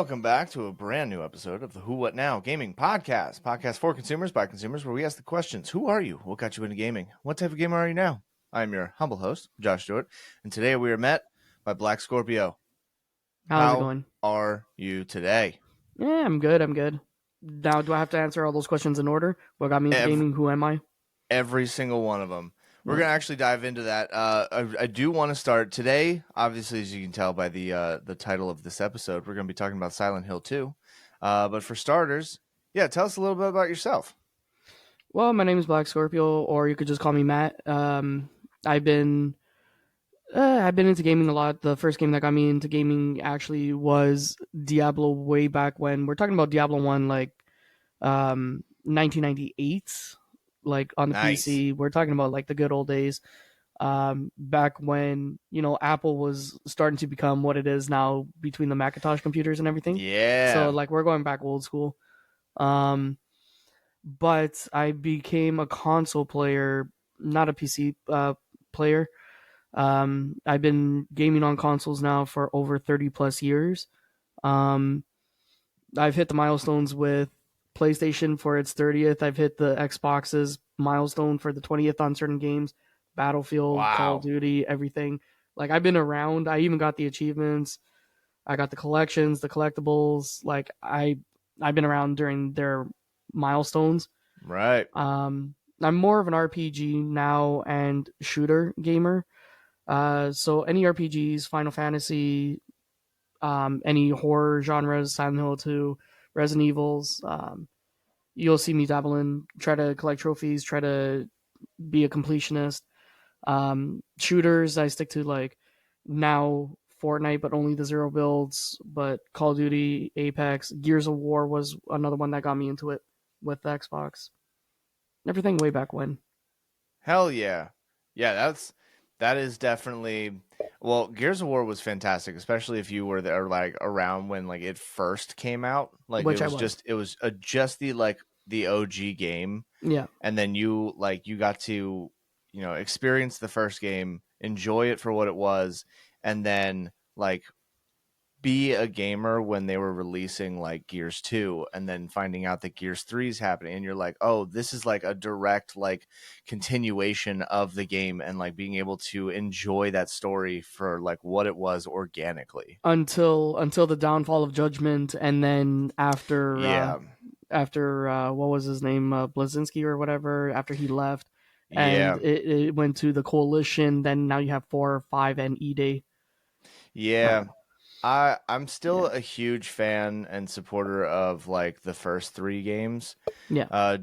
Welcome back to a brand new episode of the Who What Now Gaming Podcast. Podcast for consumers by consumers, where we ask the questions: who are you? What got you into gaming? What type of gamer are you now? I'm your humble host, Josh Stewart, and today we are met by BLKScorpio. How's it going? How are you today? Yeah, I'm good. Now, do I have to answer all those questions in order? What got me into gaming? Who am I? Every single one of them. We're going to actually dive into that. I do want to start today. Obviously, as you can tell by the title of this episode, we're going to be talking about Silent Hill 2. But for starters, tell us a little bit about yourself. Well, my name is BLKScorpio, or you could just call me Matt. I've been into gaming a lot. The first game that got me into gaming actually was Diablo way back when. We're talking about Diablo 1, 1998. Like on the PC, we're talking about like the good old days, back when Apple was starting to become what it is now between the Macintosh computers and everything. Yeah. So like we're going back old school. But I became a console player, not a PC player. I've been gaming on consoles now for over 30 plus years. I've hit the milestones with PlayStation for its 30th. I've hit the Xbox's milestone for the 20th on certain games. Battlefield, Call of Duty, everything. Like, I've been around. I even got the achievements. I got the collections, the collectibles. Like, I've been around during their milestones. Right. I'm more of an RPG now and shooter gamer. So any RPGs, Final Fantasy, any horror genres, Silent Hill 2, Resident Evils, you'll see me dabbling, try to collect trophies, try to be a completionist. Shooters, I stick to like now Fortnite, but only the zero builds, but Call of Duty, Apex, Gears of War was another one that got me into it with the Xbox. Everything way back when. Hell yeah. Yeah, that is definitely... Well, Gears of War was fantastic, especially if you were there like around when like it first came out. Like Which it was just the OG game. Yeah. And then you got to, experience the first game, enjoy it for what it was, and then like be a gamer when they were releasing like Gears 2 and then finding out that Gears 3 is happening, and you're like, oh, this is like a direct like continuation of the game, and like being able to enjoy that story for like what it was organically until the downfall of Judgment, and then after what was his name, Blazinski or whatever, after he left, and it went to the Coalition. Then now you have 4, 5, and E-Day. I'm still a huge fan and supporter of like the first 3 games.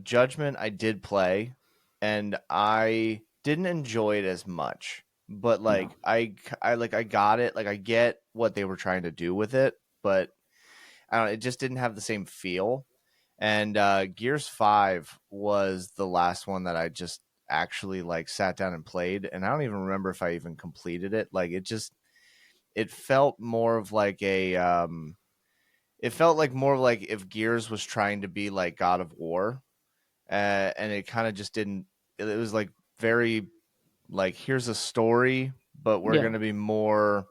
Judgment I did play, and I didn't enjoy it as much, but like I got it. Like I get what they were trying to do with it, but I don't know, it just didn't have the same feel. And Gears 5 was the last one that I just actually like sat down and played, and I don't even remember if I even completed it. Like it felt more of like if Gears was trying to be like God of War, and it kind of just didn't. It was like very like, here's a story, but we're going to be more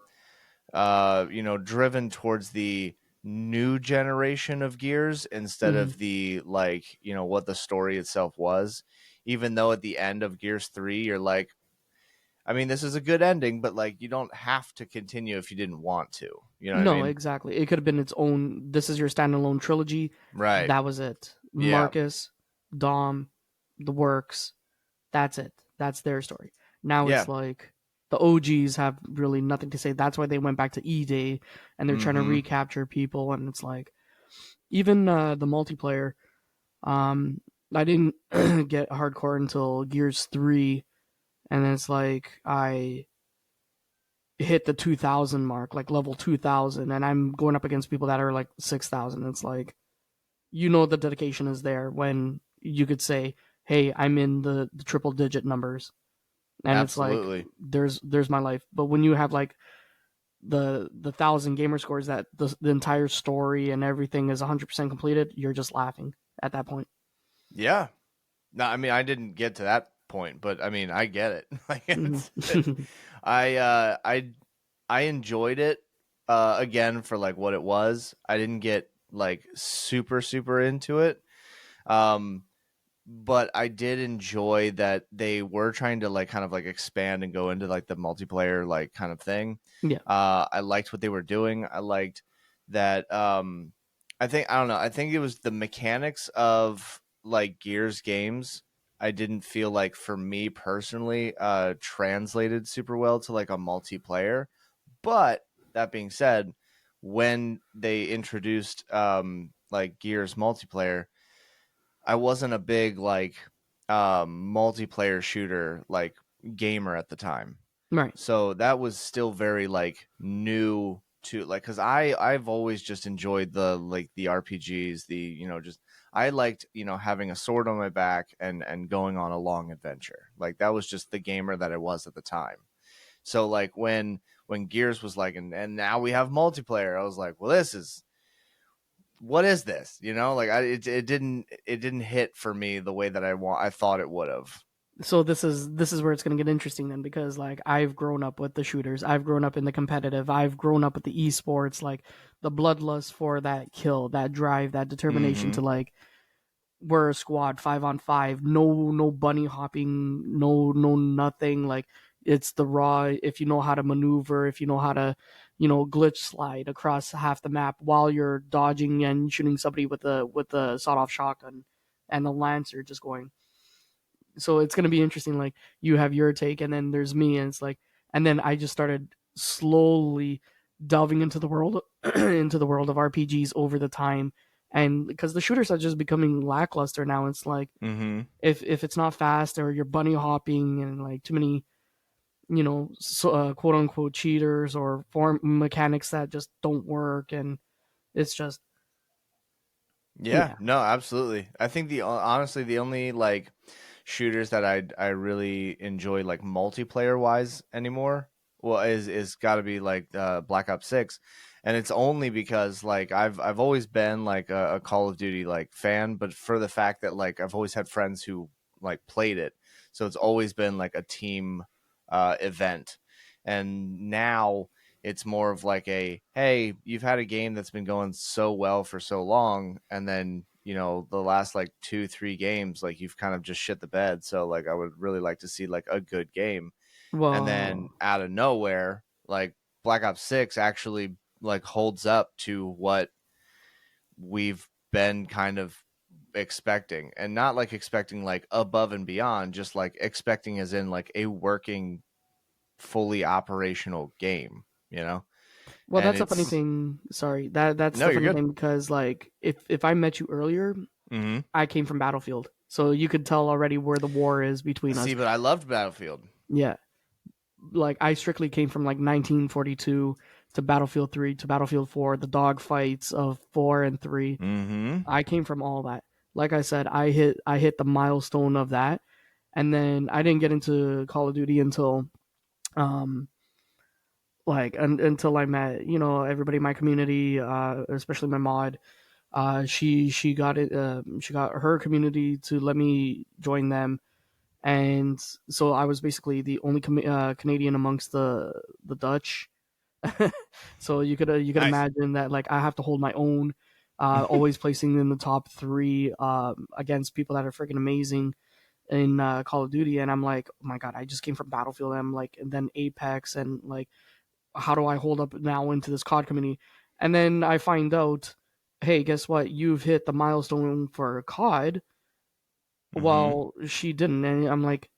driven towards the new generation of Gears instead of the like, what the story itself was. Even though at the end of Gears 3 you're like, I mean, this is a good ending, but like you don't have to continue if you didn't want to. You know what I mean? Exactly. It could have been its own. This is your standalone trilogy. Right. That was it. Marcus, Dom, the Works. That's it. That's their story. Now it's like the OGs have really nothing to say. That's why they went back to E-Day, and they're trying to recapture people. And it's like, even the multiplayer. I didn't get hardcore until Gears 3. And it's like I hit the 2,000 mark, like level 2,000, and I'm going up against people that are like 6,000. It's like, the dedication is there when you could say, hey, I'm in the triple digit numbers. And Absolutely. It's like, there's my life. But when you have like the 1,000 gamer scores that the entire story and everything is 100% completed, you're just laughing at that point. Yeah. No, I mean, I didn't get to that point, but I mean, I get it. Like I enjoyed it again, for like what it was. I didn't get like super into it. But I did enjoy that they were trying to like kind of like expand and go into like the multiplayer like kind of thing. Yeah. I liked what they were doing. I liked that. I don't know. I think it was the mechanics of like Gears games. I didn't feel like for me personally translated super well to like a multiplayer. But that being said, when they introduced like Gears multiplayer, I wasn't a big like multiplayer shooter like gamer at the time. Right. So that was still very like new to like, cuz I've always just enjoyed the like the RPGs, the just I liked, having a sword on my back and going on a long adventure. Like that was just the gamer that I was at the time. So like when Gears was like and now we have multiplayer, I was like, well, this is what is this? Like it didn't hit for me the way that I thought it would have. So this is where it's going to get interesting then, because like I've grown up with the shooters, I've grown up in the competitive, I've grown up with the esports, like the bloodlust for that kill, that drive, that determination to like we're a squad 5-on-5, no bunny hopping, no nothing. Like it's the raw. If you know how to maneuver, if you know how to glitch slide across half the map while you're dodging and shooting somebody with the sawed-off shotgun and the lancer just going. So it's gonna be interesting. Like you have your take, and then there's me, and it's like, and then I just started slowly delving into the world into the world of RPGs over the time, and because the shooters are just becoming lackluster now. It's like if it's not fast or you're bunny hopping and like too many quote unquote cheaters or form mechanics that just don't work, and it's just no, absolutely. I think the honestly the only like shooters that I really enjoy like multiplayer wise anymore, well, is got to be like Black Ops 6. And it's only because like I've always been like a Call of Duty like fan, but for the fact that like I've always had friends who like played it, so it's always been like a team event. And now it's more of like a, hey, you've had a game that's been going so well for so long, and then the last like 2-3 games, like you've kind of just shit the bed. So like I would really like to see like a good game. And then out of nowhere, like Black Ops 6 actually like holds up to what we've been kind of expecting, and not like expecting like above and beyond, just like expecting as in like a working fully operational game, Well, and that's a funny thing. Sorry, that's no, the you're funny good. thing, because like if I met you earlier, I came from Battlefield, so you could tell already where the war is between us. See, but I loved Battlefield. Yeah, like I strictly came from like 1942 to Battlefield 3 to Battlefield 4, the dogfights of 4 and 3. I came from all that. Like I said, I hit the milestone of that, and then I didn't get into Call of Duty until until I met everybody in my community, especially my mod. She got it. She got her community to let me join them, and so I was basically the only Canadian amongst the Dutch. So you could Nice. imagine that like I have to hold my own, always placing in the top 3 against people that are freaking amazing in Call of Duty, and I'm like, oh my god, I just came from Battlefield. And I'm like, and then Apex, and like, how do I hold up now into this COD community? And then I find out, hey, guess what? You've hit the milestone for COD. Well, she didn't, and I'm like,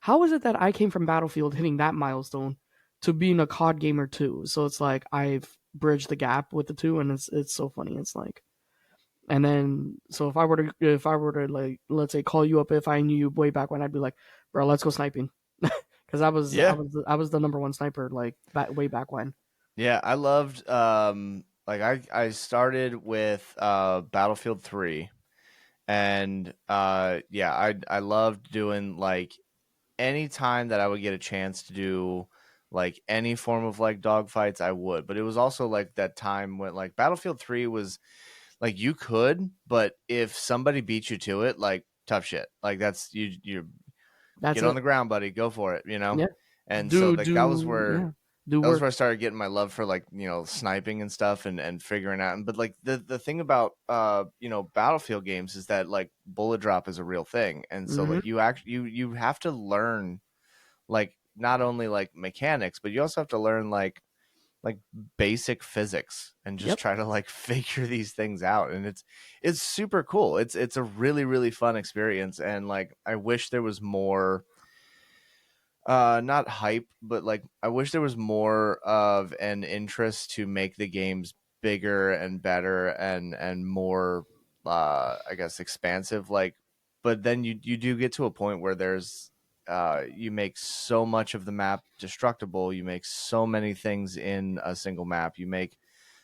how is it that I came from Battlefield hitting that milestone to being a COD gamer too? So it's like I've bridged the gap with the two, and it's so funny. It's like, and then so if I were to like, let's say, call you up if I knew you way back when, I'd be like, bro, let's go sniping. Because I was the number one sniper like way back when. Yeah, I loved like I started with Battlefield 3, and yeah, I loved doing like any time that I would get a chance to do like any form of like dogfights, I would. But it was also like that time when like Battlefield 3 was like you could, but if somebody beat you to it, like tough shit. Like that's you That's get it. on the ground, buddy, go for it, Yeah. And so like that was Yeah. Do that was work. where I started getting my love for like, sniping and stuff and figuring out. But like the thing about Battlefield games is that like bullet drop is a real thing, and so like you have to learn like not only like mechanics, but you also have to learn like basic physics and just try to like figure these things out. And it's super cool. It's a really, really fun experience. And like I wish there was more not hype, but like I wish there was more of an interest to make the games bigger and better and more I guess expansive. Like, but then you do get to a point where there's you make so much of the map destructible, you make so many things in a single map, you make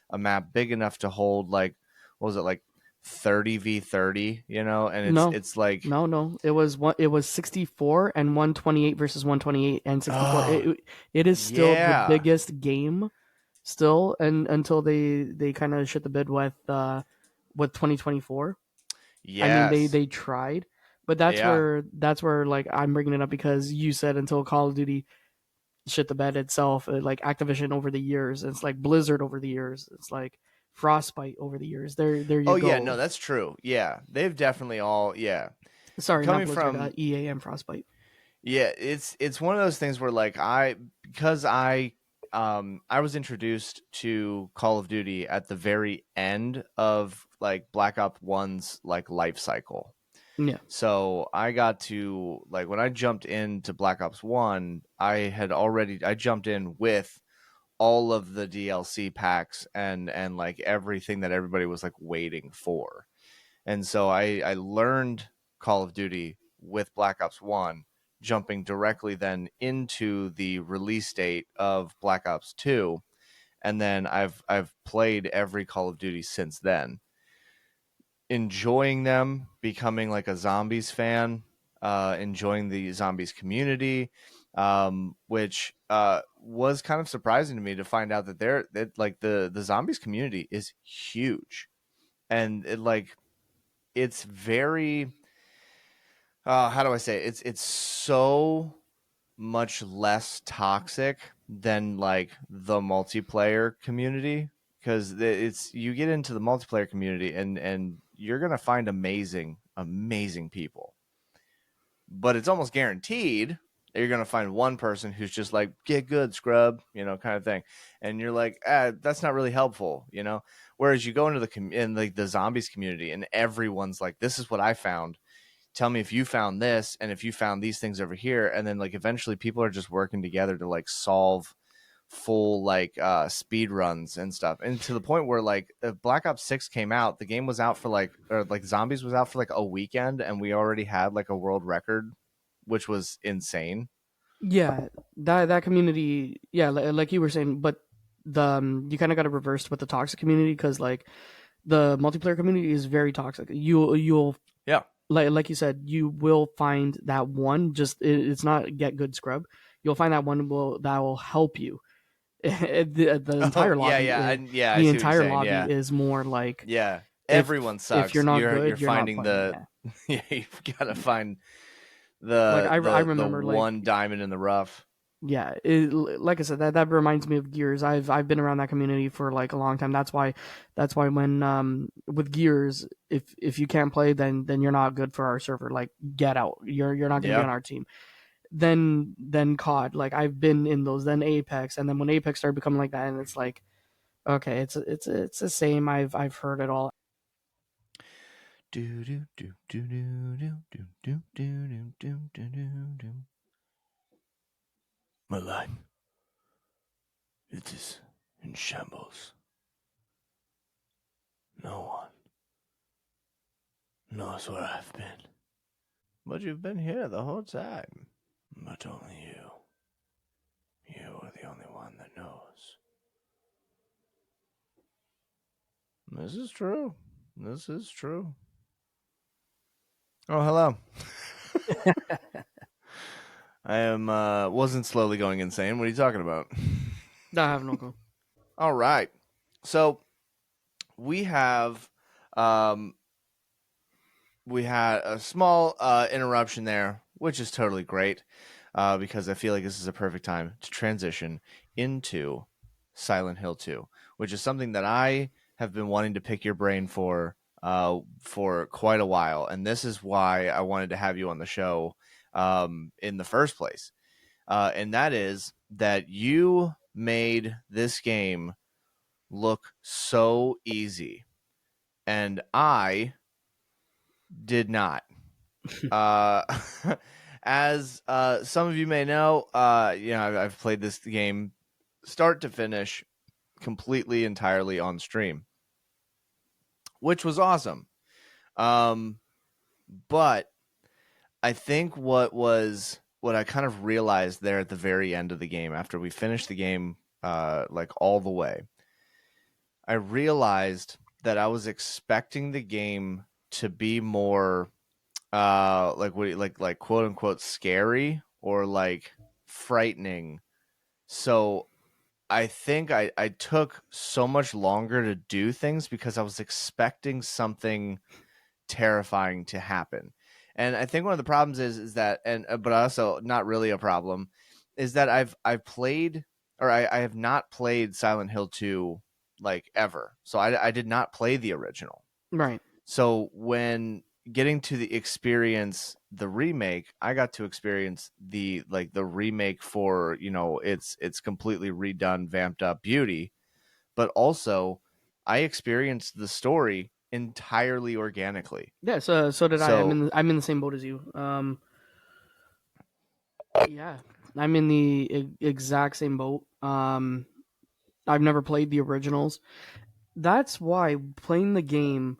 a map big enough to hold like, what was it, like 30v30, and it's like no. It was 64 and 128 versus 128 and 64. oh It is still the yeah biggest game still, and until they kind of shit the bed with 2024. I mean, yes they tried, but that's where like I'm bringing it up because you said until Call of Duty shit the bed itself, like Activision over the years, it's like Blizzard over the years, it's like Frostbite over the years. There you oh go. yeah, no, that's true. Yeah, they've definitely all Sorry, not coming Blizzard, from EA and Frostbite. yeah, it's one of those things where like because I was introduced to Call of Duty at the very end of like Black Ops 1's like life cycle. Yeah. So I got to like when I jumped into Black Ops 1, I jumped in with all of the DLC packs and like everything that everybody was like waiting for. And so I learned Call of Duty with Black Ops 1, jumping directly then into the release date of Black Ops 2, and then I've played every Call of Duty since then, enjoying them, becoming like a zombies fan, enjoying the zombies community, which was kind of surprising to me to find out that like the zombies community is huge, and it's very how do I say it? It's so much less toxic than like the multiplayer community, because it's you get into the multiplayer community and you're gonna find amazing people, but it's almost guaranteed that you're gonna find one person who's just like get good scrub, kind of thing, and you're like that's not really helpful, whereas you go into in like the zombies community and everyone's like, this is what I found, tell me if you found this and if you found these things over here, and then like eventually people are just working together to like solve full like speed runs and stuff, and to the point where like if Black Ops 6 came out, the game was out for like, or like zombies was out for like a weekend, and we already had like a world record, which was insane. Yeah, that community, yeah, like you were saying, but the you kind of got it reversed with the toxic community because like the multiplayer community is very toxic. You'll yeah, like you said, you will find that one. Just it's not get good scrub. You'll find that one that will help you. The entire lobby, I the see what you're entire saying. lobby Yeah, is more like yeah, if everyone if you're sucks. not You're good, you're not finding playing. the Yeah, yeah, you've got to find like I the remember like one diamond in the rough. yeah, like I said, that reminds me of Gears. I've been around that community for like a long time. That's why when with Gears, if you can't play, then you're not good for our server. Like get out. You're not gonna be Yeah. on our team. Then COD. Like I've been in those. Then Apex, and then when Apex started becoming like that, and it's like okay, it's the same. I've heard it all. Do do do do do do do do do do do do. My life, it is in shambles. No one knows where I've been. But you've been here the whole time. But only you. You are the only one that knows. This is true. This is true. Oh, hello. I am wasn't slowly going insane. What are you talking about? I have no clue. All right. So we have we had a small interruption there, which is totally great. because I feel like this is a perfect time to transition into Silent Hill 2, which is something that I have been wanting to pick your brain for quite a while, and this is why I wanted to have you on the show in the first place. And that is that you made this game look so easy, and I did not. Uh, as some of you may know, I've played this game start to finish completely, entirely on stream, which was awesome. But I think what I kind of realized there at the very end of the game, after we finished the game, like all the way, I realized that I was expecting the game to be more, like quote unquote scary or like frightening. So I think I took so much longer to do things because I was expecting something terrifying to happen. And I think one of the problems is that, but also not really a problem, is that I've played, or I have not played Silent Hill 2 like ever. So I did not play the original. Right. So when getting to the experience the remake, I got to experience the remake for, it's completely redone, vamped up beauty, but also I experienced the story entirely organically. Yeah, so did I. I'm in the same boat as you. Yeah, I'm in the exact same boat. I've never played the originals. That's why playing the game.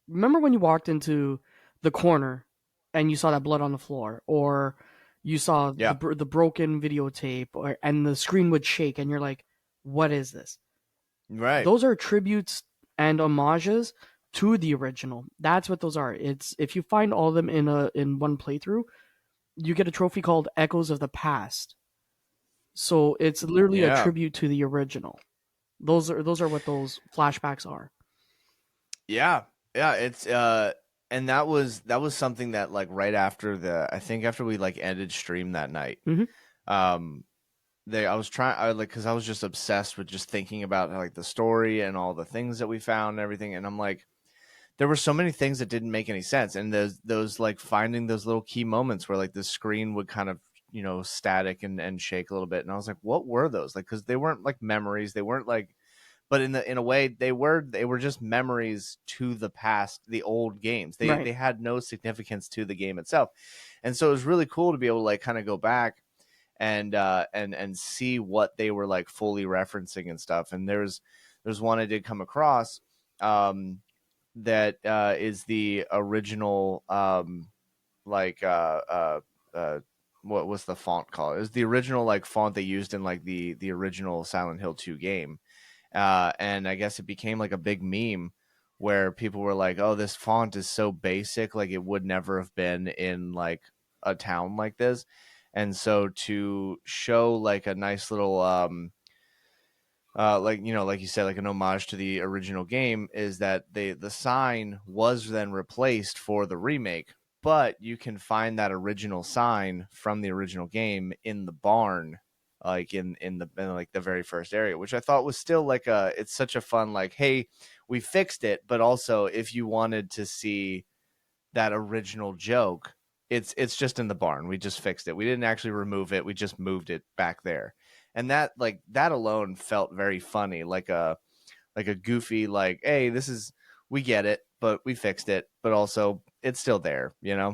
Remember when you walked into the corner and you saw that blood on the floor, or you saw the broken videotape, and the screen would shake, and you're like, "What is this?" Right. Those are tributes and homages to the original. That's what those are. It's if you find all of them in one playthrough, you get a trophy called Echoes of the Past. So it's literally a tribute to the original. Those are what those flashbacks are. Yeah. It's and that was something that, like, right after I think after we like ended stream that night, because I was just obsessed with just thinking about like the story and all the things that we found and everything, and I'm like, there were so many things that didn't make any sense, and those like finding those little key moments where like the screen would kind of static and shake a little bit, and I was like, what were those? Like, because they weren't like memories, they weren't like, but in a way they were just memories to the past, the old games. They had no significance to the game itself, and so it was really cool to be able to like kind of go back and see what they were like fully referencing and stuff. And there's one I did come across that is the original what was the font called? It was the original like font they used in like the original Silent Hill 2 game. And I guess it became like a big meme where people were like, oh, this font is so basic, like it would never have been in like a town like this. And so to show like a nice little like you said, like an homage to the original game, is that the sign was then replaced for the remake, but you can find that original sign from the original game in the barn, like in like the very first area, which I thought was still like it's such a fun, like, hey, we fixed it, but also if you wanted to see that original joke, it's just in the barn. We just fixed it. We didn't actually remove it. We just moved it back there. And that alone felt very funny, like a goofy, like, hey, we get it, but we fixed it, but also it's still there, Yeah.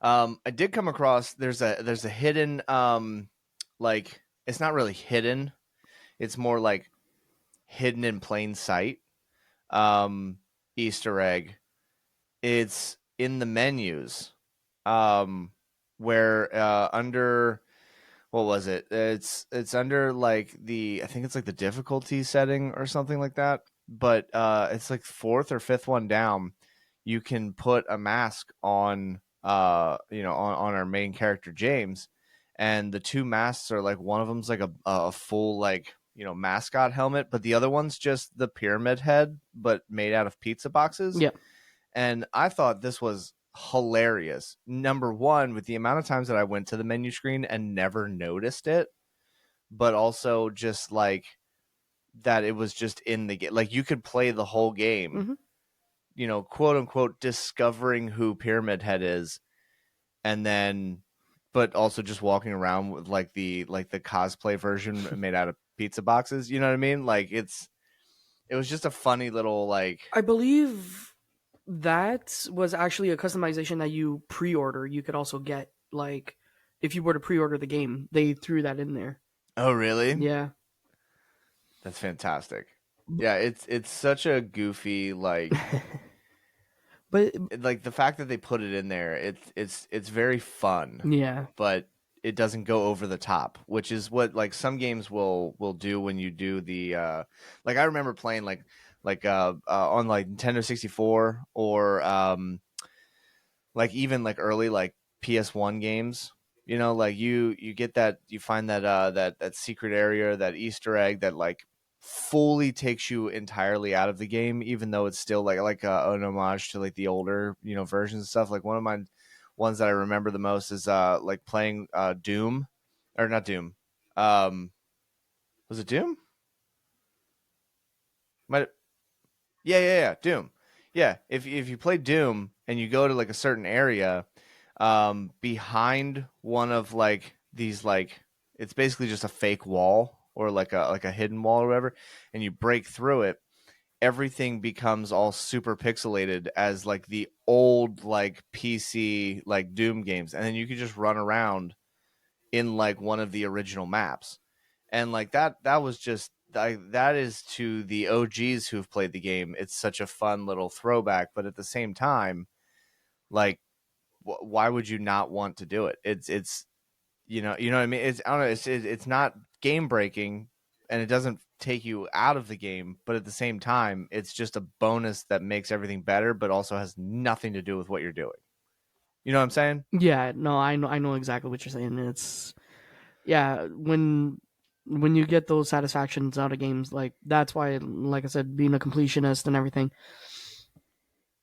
I did come across there's a hidden like, it's not really hidden. It's more like hidden in plain sight Easter egg. It's in the menus, where under, what was it? It's under like I think it's like the difficulty setting or something like that. But it's like fourth or fifth one down. You can put a mask on, on our main character James, and the two masks are like, one of them's like a full like mascot helmet, but the other one's just the pyramid head, but made out of pizza boxes. Yeah. And I thought this was hilarious. Number one, with the amount of times that I went to the menu screen and never noticed it, but also just like that it was just in the game. Like you could play the whole game, quote unquote, discovering who Pyramid Head is, and then, but also just walking around with like the cosplay version made out of pizza boxes. You know what I mean? Like it was just a funny little like. I believe that was actually a customization that you pre-order. You could also get like if you were to pre-order the game, they threw that in there. Oh, really? Yeah. That's fantastic. Yeah, it's such a goofy like but like the fact that they put it in there, it's very fun. Yeah. But it doesn't go over the top, which is what like some games will do when you do the like I remember playing like on like Nintendo 64 or like even like early like PS1 games. Like you get that, you find that that secret area, that Easter egg that like fully takes you entirely out of the game, even though it's still like an homage to like the older versions and stuff. Like one of my ones that I remember the most is like playing Doom, or not Doom. Was it Doom? Might yeah, Doom. Yeah, if you play Doom and you go to like a certain area, behind one of like these like it's basically just a fake wall or like a hidden wall or whatever, and you break through it, everything becomes all super pixelated as like the old like PC like Doom games, and then you could just run around in like one of the original maps, and like that was just that is to the OGs who've played the game. It's such a fun little throwback, but at the same time, like, why would you not want to do it? It's you know what I mean. It's I don't know. It's not game breaking, and it doesn't take you out of the game, but at the same time, it's just a bonus that makes everything better, but also has nothing to do with what you're doing. You know what I'm saying? Yeah, no, I know exactly what you're saying. It's when you get those satisfactions out of games, like that's why, like I said, being a completionist and everything,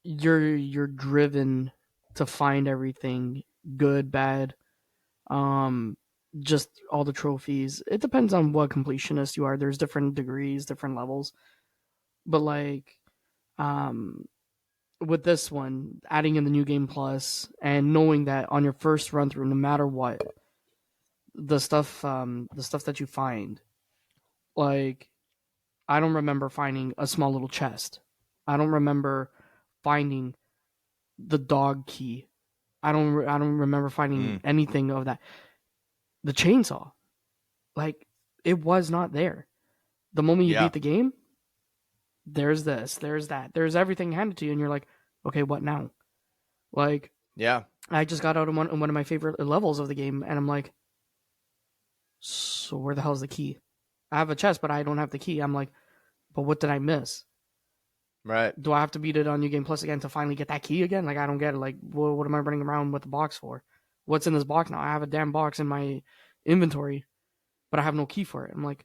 you're driven to find everything good, bad, just all the trophies. It depends on what completionist you are. There's different degrees, different levels, but like, with this one, adding in the new game plus and knowing that on your first run through, no matter what, the stuff that you find, like, I don't remember finding a small little chest. I don't remember finding the dog key. I don't remember finding anything of that. The chainsaw, like, it was not there. The moment you beat the game, there's this, there's that, there's everything handed to you, and you're like, okay, what now? Like, yeah, I just got out of one of my favorite levels of the game, and I'm like, so where the hell's the key? I have a chest, but I don't have the key. I'm like, but what did I miss? Right. Do I have to beat it on New Game Plus again to finally get that key again? Like, I don't get it. Like, what am I running around with the box for? What's in this box now? I have a damn box in my inventory, but I have no key for it. I'm like,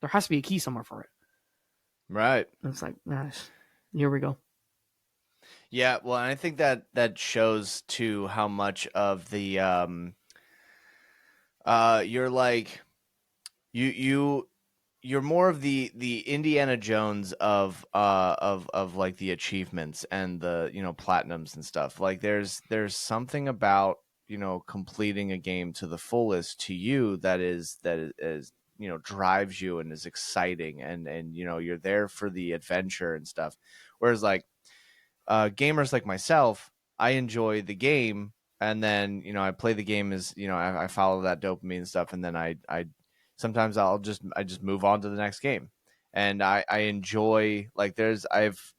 there has to be a key somewhere for it. Right. And it's like, here we go. Yeah, well, and I think that shows too how much of the you're like you're more of the Indiana Jones of like the achievements and the platinums and stuff. Like there's something about completing a game to the fullest to you that is drives you and is exciting, and you're there for the adventure and stuff. Whereas like gamers like myself, I enjoy the game, and then I play the game as I follow that dopamine and stuff, and then I sometimes I just move on to the next game, and I enjoy like I've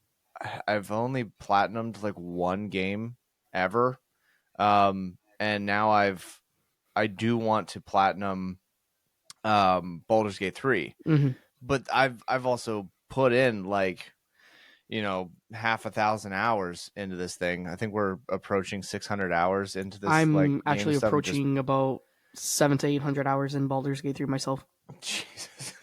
only platinumed like one game ever, and now I do want to platinum Baldur's Gate 3, but I've also put in like half 1,000 hours into this thing. I think we're approaching 600 hours into this. I'm actually approaching about 700 to 800 hours in Baldur's Gate 3 myself. Jesus.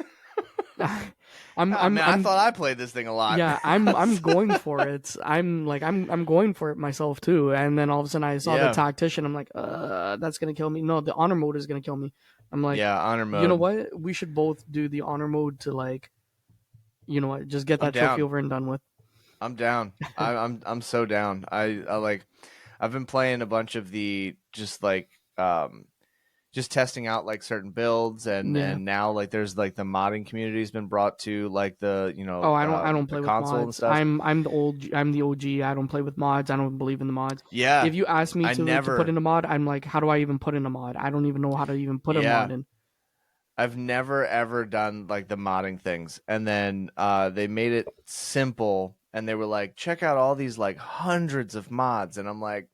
I thought I played this thing a lot. Yeah, I'm going for it. I'm going for it myself too. And then all of a sudden I saw the tactician. I'm like, that's gonna kill me. No, the honor mode is gonna kill me. I'm like, yeah, honor mode. You know what? We should both do the honor mode to like, you know what? Just get that trophy over and done with. I'm down. I'm so down. I've been playing a bunch of the just testing out like certain builds and now like there's like the modding community's been brought to like the I don't play with mods. I'm the OG. I don't play with mods. I don't believe in the mods. Yeah. If you ask me to put in a mod, I'm like, how do I even put in a mod? I don't even know how to even put a mod in. I've never ever done like the modding things, and then they made it simple, and they were like, check out all these like hundreds of mods, and I'm like,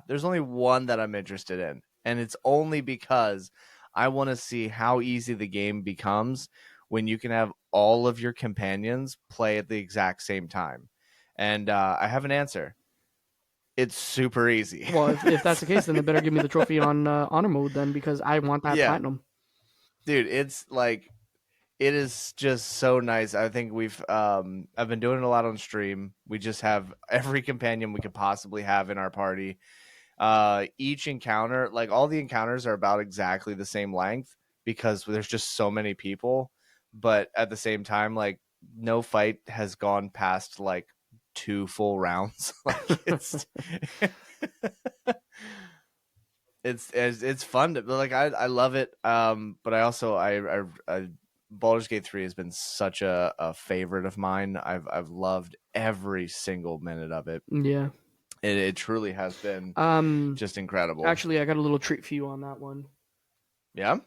there's only one that I'm interested in, and it's only because I want to see how easy the game becomes when you can have all of your companions play at the exact same time, and I have an answer. It's super easy. Well, if that's the case, then they better give me the trophy on honor mode then, because I want that platinum. Dude, it's like, it is just so nice. I think I've been doing it a lot on stream. We just have every companion we could possibly have in our party. Each encounter, like all the encounters are about exactly the same length because there's just so many people. But at the same time, like no fight has gone past like 2 full rounds. Like it's fun to, like I love it, but I also I Baldur's Gate 3 has been such a favorite of mine. I've loved every single minute of it. Yeah, it truly has been just incredible. Actually, I got a little treat for you on that one. Yeah.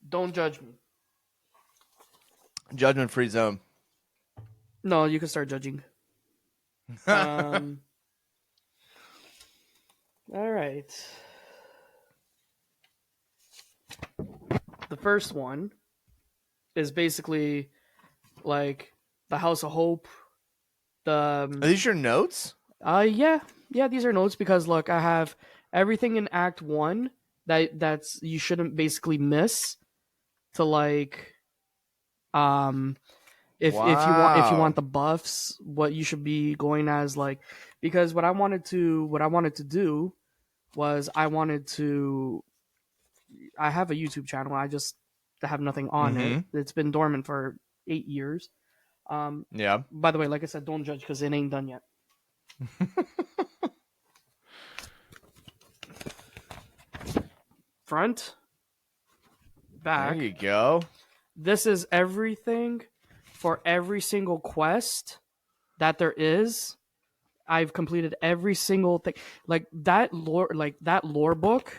Don't judge me. Judgment free zone. No, you can start judging. All right. The first one is basically like the House of Hope. Are these your notes? Yeah, these are notes because look, I have everything in Act 1 that's you shouldn't basically miss to like if you want the buffs, what you should be going as, like, because what I wanted to do was I have a YouTube channel. I just have nothing on it. It's been dormant for 8 years. Yeah. By the way, like I said, don't judge because it ain't done yet. Front, back. There you go. This is everything for every single quest that there is. I've completed every single thing. Like that lore book.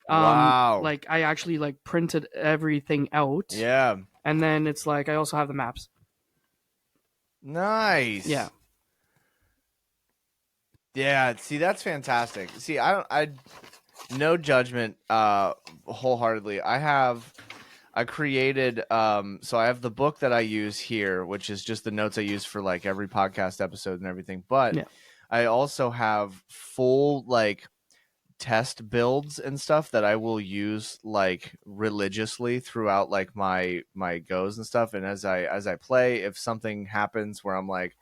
Wow. Like I actually like printed everything out. Yeah. And then it's like I also have the maps. Nice. Yeah. Yeah, see, that's fantastic. See, I no judgment wholeheartedly. I created so I have the book that I use here, which is just the notes I use for like every podcast episode and everything, but I also have full like test builds and stuff that I will use like religiously throughout like my goes and stuff. And as I play, if something happens where I'm like,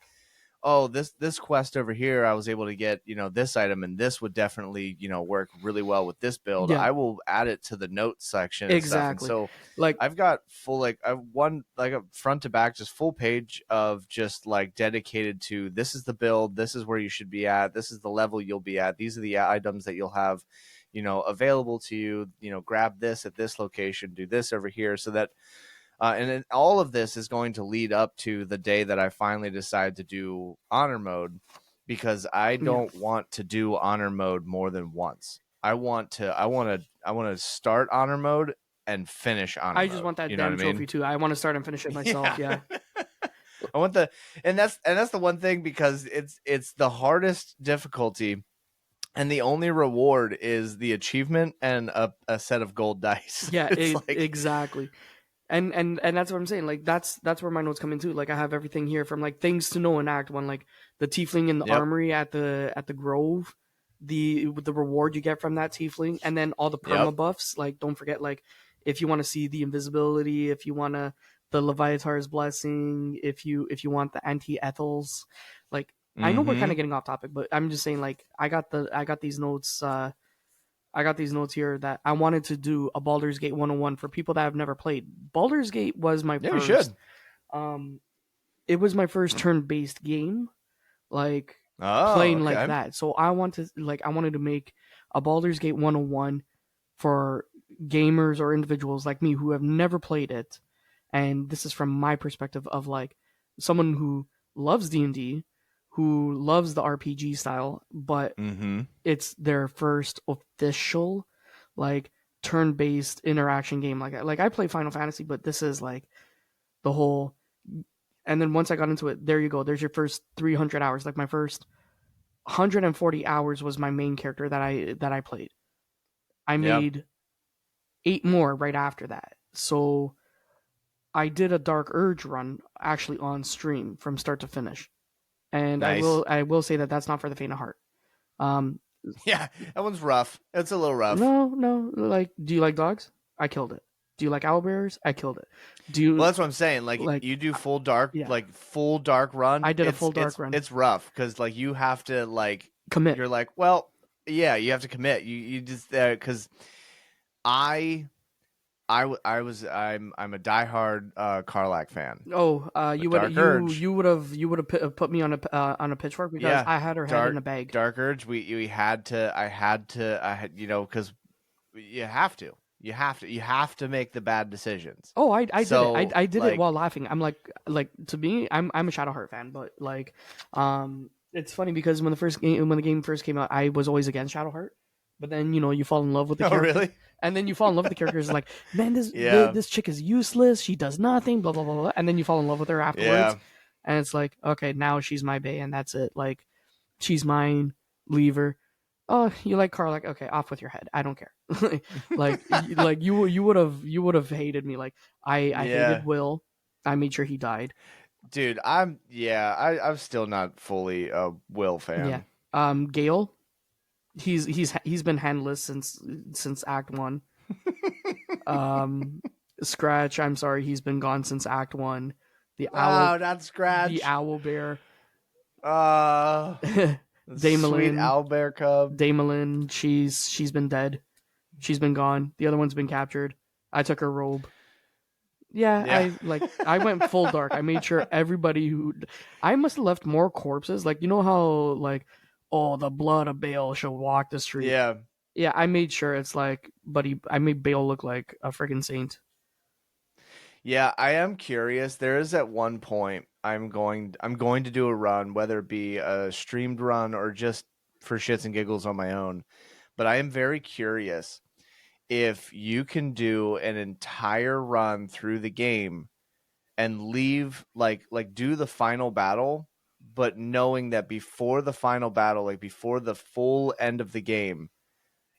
oh, this quest over here, I was able to get, this item, and this would definitely, work really well with this build. I will add it to the notes section. Exactly. And so like I've got full, like I've one, like a front to back, just full page of just like dedicated to, this is the build. This is where you should be at. This is the level you'll be at. These are the items that you'll have, available to you, grab this at this location, do this over here, so that, and then all of this is going to lead up to the day that I finally decide to do honor mode, because I don't want to do honor mode more than once. I want to start honor mode and finish honor mode. I just want that damn trophy too. I want to start and finish it myself. Yeah. I want and that's the one thing, because it's the hardest difficulty, and the only reward is the achievement and a set of gold dice. Yeah, exactly. And that's what I'm saying. Like that's where my notes come into. Like I have everything here from like things to know in Act 1, like the tiefling in the armory at the grove, the reward you get from that tiefling, and then all the perma buffs. Like don't forget, like if you want to see the invisibility, if you want to the Leviathar's blessing, if you want the anti-ethels, like I know we're kind of getting off topic, but I'm just saying like I got these notes here that I wanted to do a Baldur's Gate 101 for people that have never played. Baldur's Gate was my first. You should. It was my first turn-based game, like playing like that. So I wanted to make a Baldur's Gate 101 for gamers or individuals like me who have never played it. And this is from my perspective of like someone who loves D&D, who loves the RPG style, but it's their first official like turn-based interaction game. Like I play Final Fantasy, but this is like the whole. And then once I got into it, there you go. There's your first 300 hours. Like my first 140 hours was my main character that I played. I made 8 more right after that. So I did a Dark Urge run actually on stream from start to finish. And nice. I will say that that's not for the faint of heart. Yeah, that one's rough. It's a little rough. No. Like, do you like dogs? I killed it. Do you like owlbears? I killed it. Well, that's what I'm saying. Like you do full dark, like full dark run. I did a full dark run. It's rough because like you have to like commit. You're like, well, yeah, you have to commit. You just because I'm a diehard Karlach fan. Oh, you would have put me on a pitchfork because I had her head in a bag. Dark Urge. I had because you have to. You have to make the bad decisions. Oh, I did it. I did it while laughing. I'm like to me, I'm a Shadowheart fan, but like, it's funny because when the game first came out, I was always against Shadowheart. But then you fall in love with the character. Really? And then you fall in love with the characters. Like, man, this chick is useless. She does nothing. Blah blah blah blah. And then you fall in love with her afterwards. Yeah. And it's like, okay, now she's my bae, and that's it. Like, she's mine. Leave her. Oh, you like Karlach? Okay, off with your head. I don't care. like you would have hated me. Like I hated Will. I made sure he died. Dude, I'm still not fully a Will fan. Yeah. Gale. He's been handless since Act 1. Scratch, I'm sorry, he's been gone since Act 1. Not Scratch. The owlbear. Damelin, sweet owlbear cub. Damelin, she's been dead. She's been gone. The other one's been captured. I took her robe. Yeah. I went full dark. I made sure everybody I must have left more corpses. Like, you know how like, oh, the blood of Bale shall walk the street. Yeah. Yeah, I made sure it's like, I made Bale look like a friggin' saint. Yeah, I am curious. There is at one point I'm going to do a run, whether it be a streamed run or just for shits and giggles on my own. But I am very curious if you can do an entire run through the game and leave like do the final battle, but knowing that before the final battle, like before the full end of the game,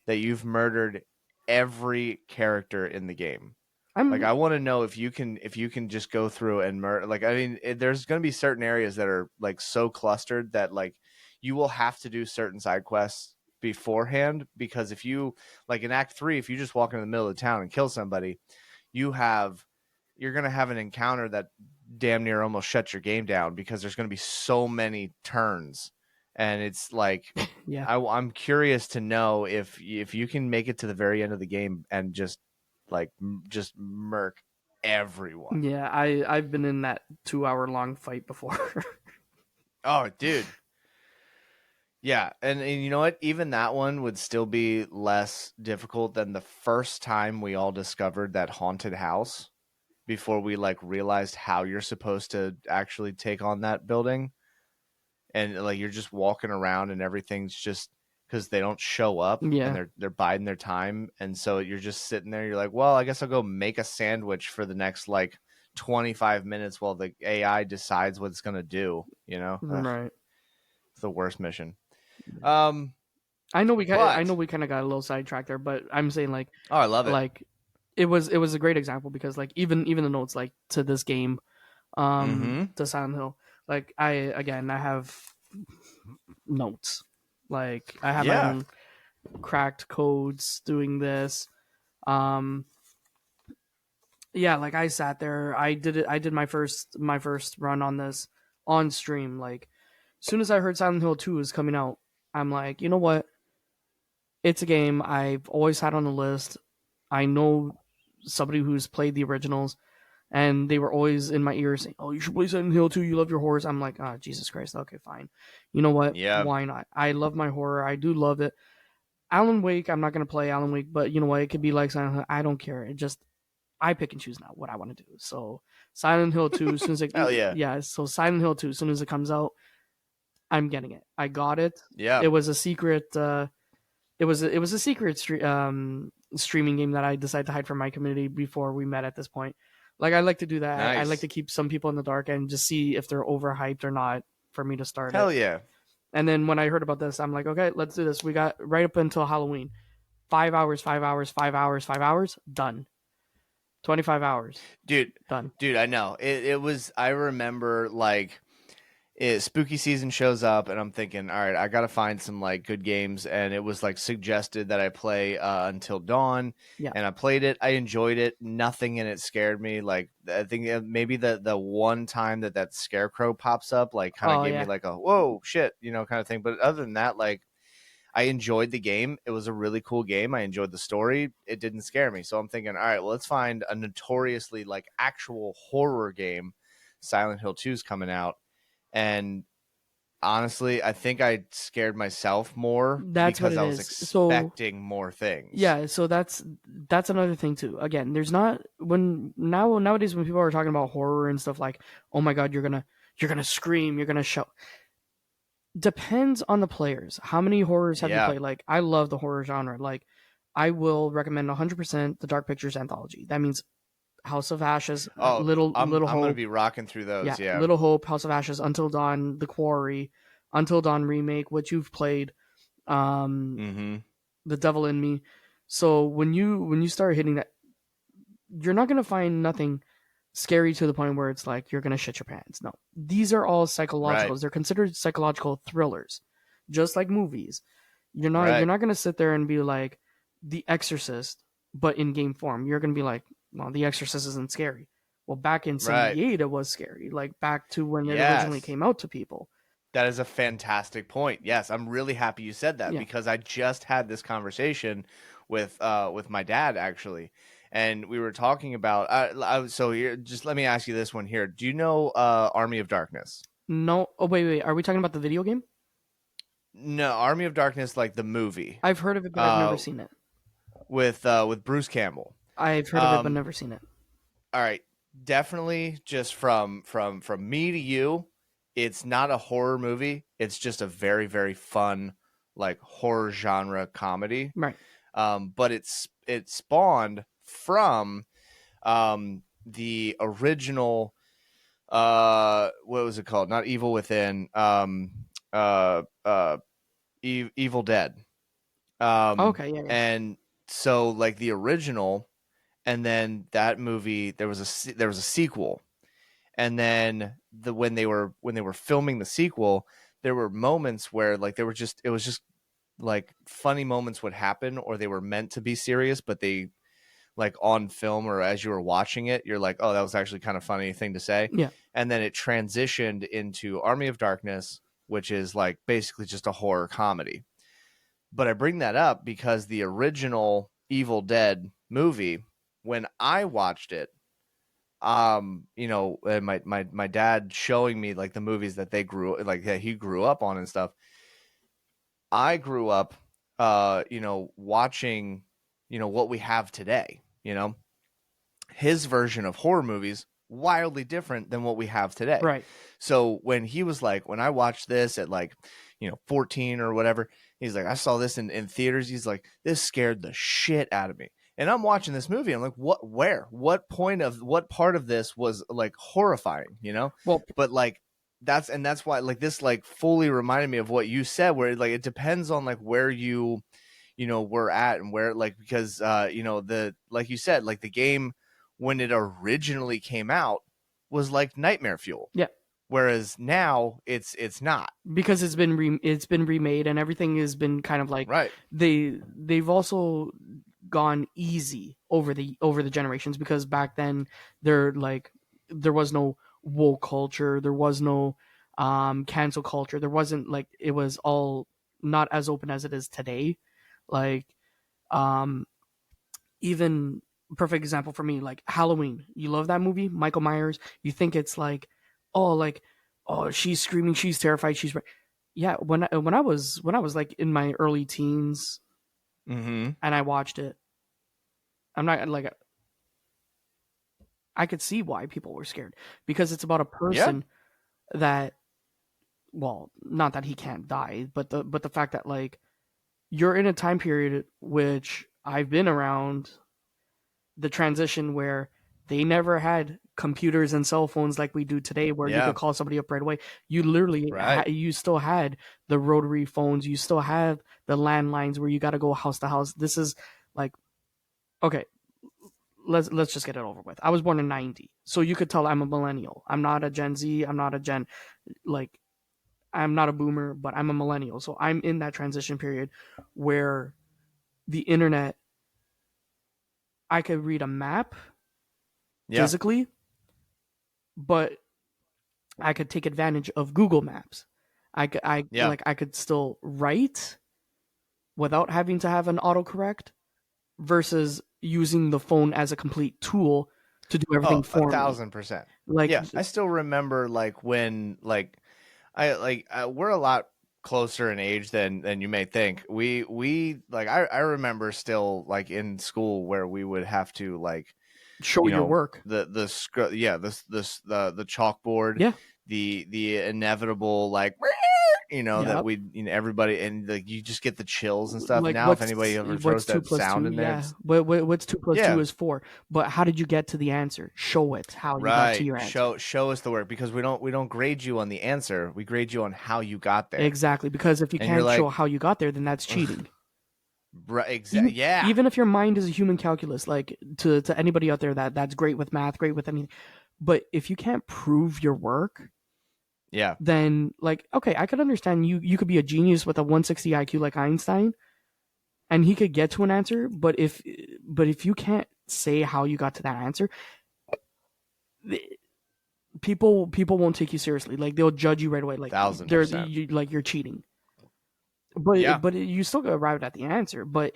that you've murdered every character in the game. I want to know if you can just go through and murder. Like, I mean, there's going to be certain areas that are like so clustered that like you will have to do certain side quests beforehand, because if you like in Act 3, if you just walk into the middle of the town and kill somebody, you're going to have an encounter that damn near almost shuts your game down because there's going to be so many turns. And it's like, yeah, I'm curious to know if you can make it to the very end of the game and just murk everyone. Yeah, I've been in that 2-hour-long fight before. Oh, dude. Yeah, and you know what? Even that one would still be less difficult than the first time we all discovered that haunted house before we like realized how you're supposed to actually take on that building. And like you're just walking around and everything's just because they don't show up, and they're biding their time, and so you're just sitting there. You're like, well, I guess I'll go make a sandwich for the next like 25 minutes while the AI decides what it's gonna do. You know, right? It's the worst mission. I know we kind of got a little sidetracked there, but I'm saying like, oh, I love it. Like, it was a great example because like even the notes like to this game, to Silent Hill. Like I have notes. Like I have my own cracked codes doing this. Yeah, like I sat there, I did it. I did my first run on this on stream. Like, as soon as I heard Silent Hill 2 is coming out, I'm like, you know what? It's a game I've always had on the list. I know somebody who's played the originals, and they were always in my ear saying, "Oh, you should play Silent Hill 2. You love your horrors." I'm like, "Oh, Jesus Christ. Okay, fine. You know what? Yeah. Why not? I love my horror. I do love it. Alan Wake, I'm not gonna play Alan Wake, but you know what? It could be like Silent Hill. I don't care. It just I pick and choose now what I want to do. So Silent Hill 2, as soon as it Hell yeah. yeah, so Silent Hill 2, as soon as it comes out, I'm getting it. I got it. Yeah. It was a secret it was a secret streaming game that I decided to hide from my community before we met at this point. Like, I like to do that. Nice. I like to keep some people in the dark and just see if they're overhyped or not for me to start Hell it. yeah. And then when I heard about this, I'm like, okay, let's do this. We got right up until Halloween. 5 hours, 5 hours, 5 hours, 5 hours, done. 25 hours. Dude, done. Dude, I know. It was, I remember, like, spooky season shows up, and I'm thinking, all right, I got to find some, like, good games, and it was, like, suggested that I play Until Dawn, and I played it. I enjoyed it. Nothing in it scared me. Like, I think maybe the one time that scarecrow pops up, like, kind of gave me, like, a, whoa, shit, you know, kind of thing. But other than that, like, I enjoyed the game. It was a really cool game. I enjoyed the story. It didn't scare me. So I'm thinking, all right, well, let's find a notoriously, like, actual horror game. Silent Hill 2 is coming out. And honestly, I think I scared myself more because I was expecting more things. Yeah, so that's another thing too. Again, there's not nowadays when people are talking about horror and stuff like, oh my god, you're gonna scream, you're gonna shout. Depends on the players. How many horrors have you played? Like, I love the horror genre. Like, I will recommend 100% the Dark Pictures anthology. That means House of Ashes, Little Hope. I'm gonna be rocking through those. Yeah, Little Hope, House of Ashes, Until Dawn, The Quarry, Until Dawn remake, which you've played, The Devil in Me. So when you start hitting that, you're not gonna find nothing scary to the point where it's like you're gonna shit your pants. No, these are all psychological. Right. They're considered psychological thrillers, just like movies. You're not gonna sit there and be like The Exorcist, but in game form. You're gonna be like, well, The Exorcist isn't scary. Well, back in '78, it was scary. Like, back to when it originally came out to people. That is a fantastic point. Yes, I'm really happy you said that because I just had this conversation with my dad, actually. And we were talking about so here, just let me ask you this one here. Do you know Army of Darkness? No. Oh, wait. Are we talking about the video game? No, Army of Darkness, like the movie. I've heard of it, but I've never seen it. With Bruce Campbell. I've heard of it, but never seen it. All right. Definitely just from me to you, it's not a horror movie. It's just a very, very fun, like, horror genre comedy. Right. But it spawned from the original what was it called? Not Evil Within, Evil Dead. Okay, yeah. And so, like, the original, and then that movie, there was a sequel, and then when they were filming the sequel, there were moments where, like, it was just like funny moments would happen, or they were meant to be serious, but they, like, on film or as you were watching it, you're like, oh, that was actually kind of funny thing to say. Yeah. And then it transitioned into Army of Darkness, which is, like, basically just a horror comedy. But I bring that up because the original Evil Dead movie, when I watched it, you know, my dad showing me, like, the movies that he grew up on and stuff. I grew up, you know, watching, you know, what we have today. You know, his version of horror movies wildly different than what we have today. Right. So when he was like, when I watched this at, like, you know, 14 or whatever, he's like, I saw this in theaters. He's like, this scared the shit out of me. And I'm watching this movie. I'm like, what part of this was, like, horrifying, you know? Well, but, like, that's why, like, this, like, fully reminded me of what you said, where, like, it depends on, like, where you know, we're at, and where, like, because you know, like you said, like, the game when it originally came out was like nightmare fuel. Yeah. Whereas now it's not, because it's been remade, and everything has been kind of like, right. They've also gone easy over the generations, because back then there was no woke culture, there was no cancel culture, there wasn't like, it was all not as open as it is today. Like even perfect example for me, like Halloween. You love that movie, Michael Myers. You think it's like, oh, she's screaming, she's terrified, she's yeah. When I was like in my early teens, and I watched it, I'm not like, I could see why people were scared, because it's about a person that, well, not that he can't die, but the fact that like you're in a time period which I've been around, the transition where they never had computers and cell phones like we do today, where you could call somebody up right away. You literally you still had the rotary phones, you still have the landlines where you got to go house to house. This is like, okay, let's just get it over with. I was born in 90, so you could tell I'm a millennial. I'm not a Gen Z, I'm not a Gen, like, I'm not a boomer, but I'm a millennial. So I'm in that transition period where the internet, I could read a map physically, but I could take advantage of Google Maps. I could still write without having to have an autocorrect, versus using the phone as a complete tool to do everything for me. 1,000%. Like, I still remember like when we're a lot closer in age than you may think. We like I remember still like in school where we would have to like show your work, the chalkboard, the inevitable like that we everybody, and like you just get the chills and stuff. Like, now if anybody ever throws that sound in there, what's 2 + 2 is 4. But how did you get to the answer? Show it how you got to your answer. Show us the work, because we don't grade you on the answer, we grade you on how you got there. Exactly, because if you can't show how you got there, then that's cheating. Right, exactly. Even if your mind is a human calculus, like to anybody out there that's great with math, great with anything, but if you can't prove your work, then like, okay, I could understand you could be a genius with a 160 IQ like Einstein, and he could get to an answer, but if you can't say how you got to that answer, people won't take you seriously. Like, they'll judge you right away, like 1,000%. like you're cheating. But you still arrived at the answer, but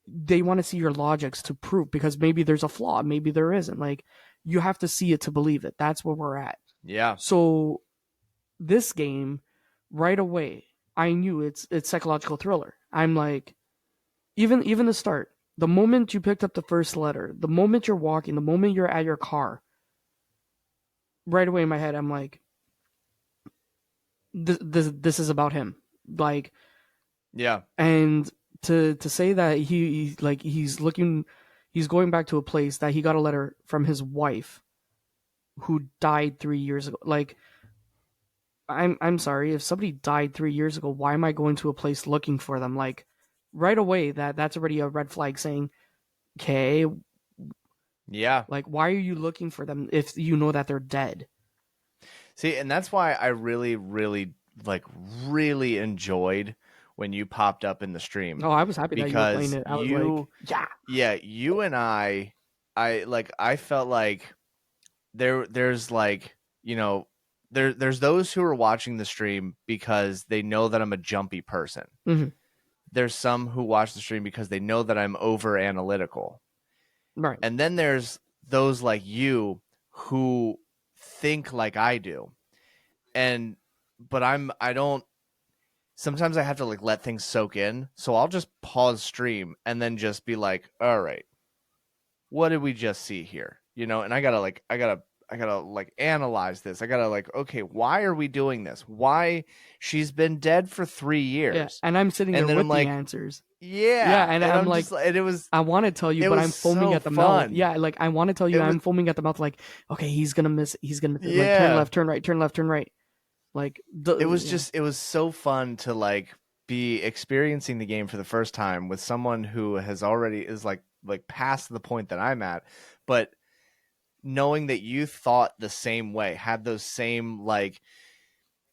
they want to see your logics to prove, because maybe there's a flaw, maybe there isn't. Like, you have to see it to believe it. That's where we're at. Yeah. So this game, right away, I knew it's psychological thriller. I'm like, even the start, the moment you picked up the first letter, the moment you're walking, the moment you're at your car, right away in my head, I'm like, this is about him. Like, and to say that he's going back to a place that he got a letter from his wife who died 3 years ago. Like, I'm sorry, if somebody died 3 years ago, why am I going to a place looking for them? Like, right away, that's already a red flag saying, okay, like, why are you looking for them if you know that they're dead? See, and that's why I really, really, really enjoyed when you popped up in the stream. Oh, I was happy that you were playing it. I was like, you and I felt like there's like, there's those who are watching the stream because they know that I'm a jumpy person. Mm-hmm. There's some who watch the stream because they know that I'm over analytical. Right. And then there's those like you who think like I do. But I don't, sometimes I have to like let things soak in. So I'll just pause stream and then just be like, all right, what did we just see here? And I gotta analyze this. I gotta like, okay, why are we doing this? Why she's been dead for 3 years? Yeah, and I'm sitting there with the answers. Yeah, and I'm like, just, and it was. I want to tell you, but I'm foaming at the mouth. Yeah, like I want to tell you, I'm foaming at the mouth. Like, okay, he's gonna miss. He's gonna like, turn left, turn right, turn left, turn right. Like it was so fun to like be experiencing the game for the first time with someone who has already is like past the point that I'm at, but knowing that you thought the same way, had those same like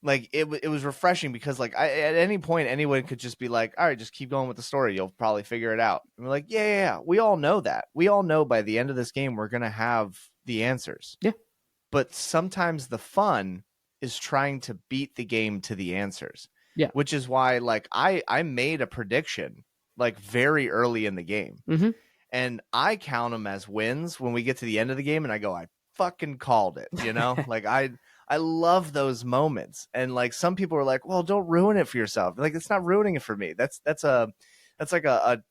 like it was refreshing because like at any point anyone could just be like, all right, just keep going with the story, you'll probably figure it out. And we're like, yeah, we all know that. We all know by the end of this game we're gonna have the answers. Yeah. But sometimes the fun is trying to beat the game to the answers. Yeah. Which is why like I made a prediction like very early in the game. Mm-hmm. And I count them as wins when we get to the end of the game and I go, I fucking called it, you know? Like I love those moments. And like some people are like, well, don't ruin it for yourself. Like it's not ruining it for me. That's like a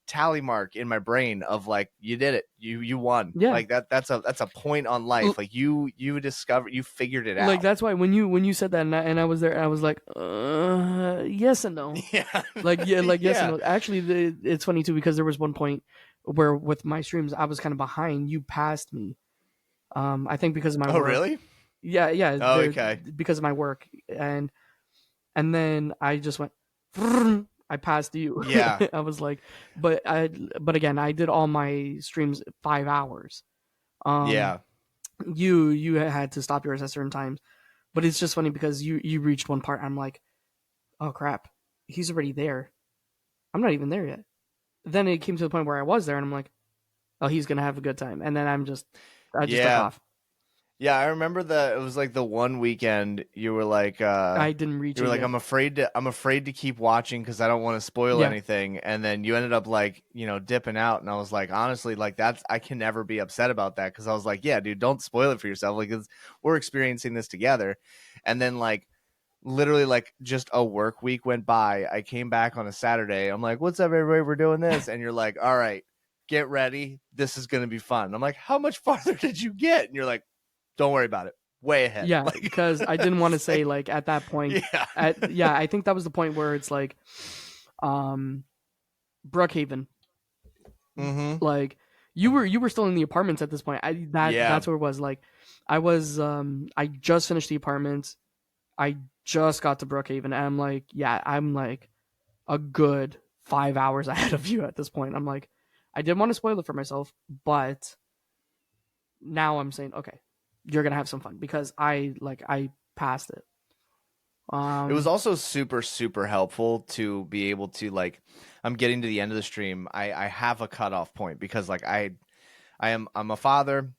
tally mark in my brain of like, you did it. You won. Yeah. Like that's a point on life. Like you discovered, you figured it out. Like that's why when you said that and I was there, I was like, yes and no. Yeah. Like yes and no. Actually, it's funny too because there was one point where with my streams I was kind of behind. You passed me. I think because of my work. Oh really? Yeah. Oh, okay. Because of my work and then I just went. I passed you. Yeah. I was like, but again, I did all my streams 5 hours. Yeah. You had to stop yours at certain times, but it's just funny because you reached one part. And I'm like, oh crap, he's already there. I'm not even there yet. Then it came to the point where I was there, and I'm like, oh, he's gonna have a good time. And then I just took off. Yeah, I remember it was like the one weekend you were like, I didn't reach. You were like, I'm afraid to keep watching because I don't want to spoil anything. And then you ended up like, dipping out. And I was like, honestly, like I can never be upset about that because I was like, yeah, dude, don't spoil it for yourself. Like we're experiencing this together. And then like literally like just a work week went by. I came back on a Saturday. I'm like, what's up, everybody? We're doing this. And you're like, all right, get ready. This is going to be fun. I'm like, how much farther did you get? And you're like, don't worry about it. Way ahead. Yeah, because I didn't want to say like at that point. Yeah. I think that was the point where it's like, Brookhaven. Mm-hmm. Like you were still in the apartments at this point. That's where it was. Like I was. I just finished the apartments. I just got to Brookhaven, and I'm like a good 5 hours ahead of you at this point. I'm like, I didn't want to spoil it for myself, but now I'm saying, okay, you're gonna have some fun because I passed it. It was also super, super helpful to be able to like, I'm getting to the end of the stream. I have a cutoff point because like I'm a father.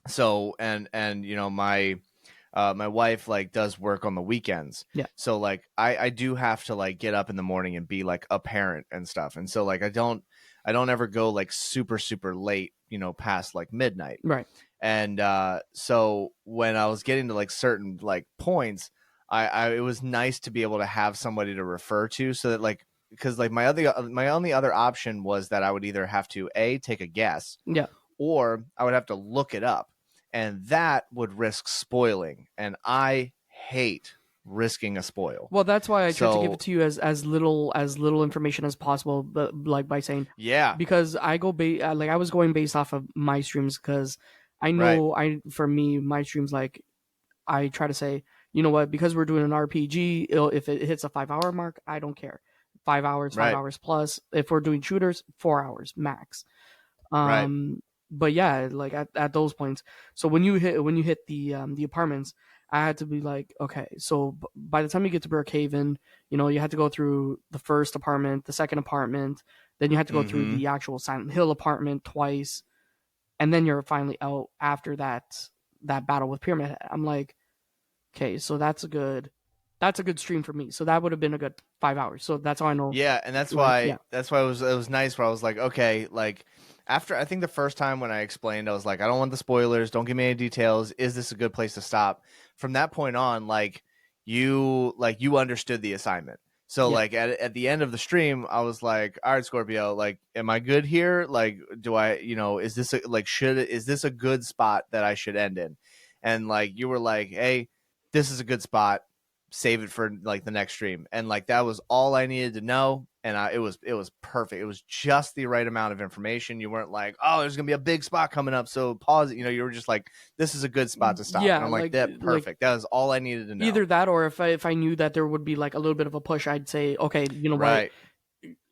So, and my wife like does work on the weekends. Yeah. So like, I do have to like get up in the morning and be like a parent and stuff. And so like, I don't ever go like super, super late, past like midnight. Right. And so when I was getting to like certain like points, it was nice to be able to have somebody to refer to so that like, because like my only other option was that I would either have to take a guess, or I would have to look it up, and that would risk spoiling, and I hate risking a spoil. Well, that's why I tried to give it to you as little information as possible, but like by saying because I go I was going based off of my streams because I know for me my streams like I try to say, you know what, because we're doing an RPG, if it hits a 5 hour mark, I don't care. 5 hours, 5 hours plus. If we're doing shooters, 4 hours max. But yeah, like at those points. So when you hit the apartments, I had to be like, okay, so by the time you get to Brookhaven, you had to go through the first apartment, the second apartment, then you had to go through the actual Silent Hill apartment twice, and then you're finally out after that battle with Pyramid Head. I'm like, okay, so that's a good stream for me. So that would have been a good 5 hours. So that's how I know. Yeah, and that's why it was nice where I was like, okay, like after I think the first time when I explained, I was like, I don't want the spoilers, don't give me any details. Is this a good place to stop? From that point on, like you understood the assignment. So like at the end of the stream, I was like, all right, Scorpio, like, am I good here? Like, do I, is this is this a good spot that I should end in? And like, you were like, hey, this is a good spot. Save it for like the next stream. And like, that was all I needed to know. And it was perfect. It was just the right amount of information. You weren't like, oh, there's going to be a big spot coming up, so pause it. You were just like, this is a good spot to stop. Yeah. And I'm like, that perfect. That was all I needed to know. Either that, or if I knew that there would be like a little bit of a push, I'd say, okay, you know what?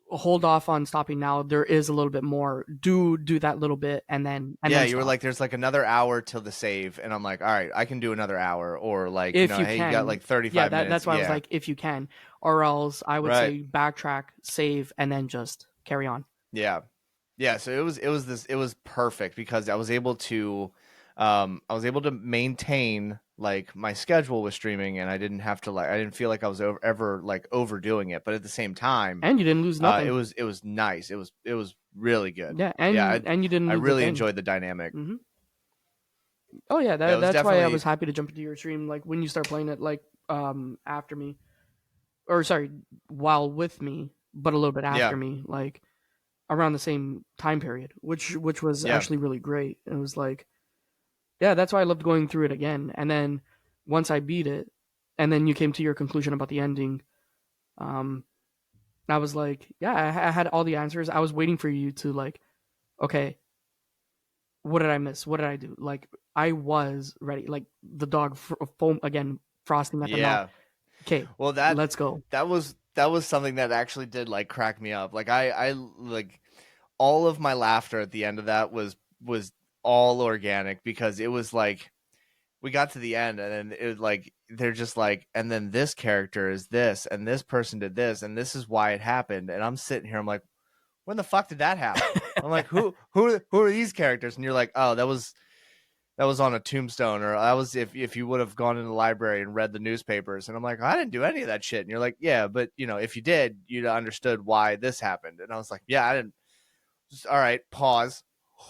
hold off on stopping now. There is a little bit more. Do that little bit, and then you were like, there's like another hour till the save, and I'm like, all right, I can do another hour, or like, if hey, you got like 35 minutes. That's why I was like, if you can, or else I would say backtrack, save, and then just carry on. Yeah. So it was perfect because I was able to maintain like my schedule with streaming, and I didn't have to I didn't feel like I was ever like overdoing it, but at the same time, and you didn't lose nothing. It was nice. It was really good. Yeah, and you didn't. I really enjoyed the dynamic. Mm-hmm. Oh yeah, that's why I was happy to jump into your stream. Like when you start playing it, like after me, or sorry, while with me, but a little bit after me, like around the same time period, which was actually really great. It was like, yeah, that's why I loved going through it again. And then once I beat it, and then you came to your conclusion about the ending, I was like, yeah, I had all the answers. I was waiting for you to like, okay, what did I miss? What did I do? Like I was ready. Like the dog foam again, frosting at the mouth. Okay, well let's go. That was something that actually did like crack me up. Like I like all of my laughter at the end of that was all organic, because it was like we got to the end and then it was like they're just like, and then this character is this and this person did this and this is why it happened, and I'm sitting here, I'm like, when the fuck did that happen? I'm like, who are these characters? And you're like, oh, that was on a tombstone, or that was if you would have gone in the library and read the newspapers. And I'm like, I didn't do any of that shit. And you're like, yeah, but if you did, you'd understood why this happened. And I was like, yeah, I didn't. Just, all right, pause.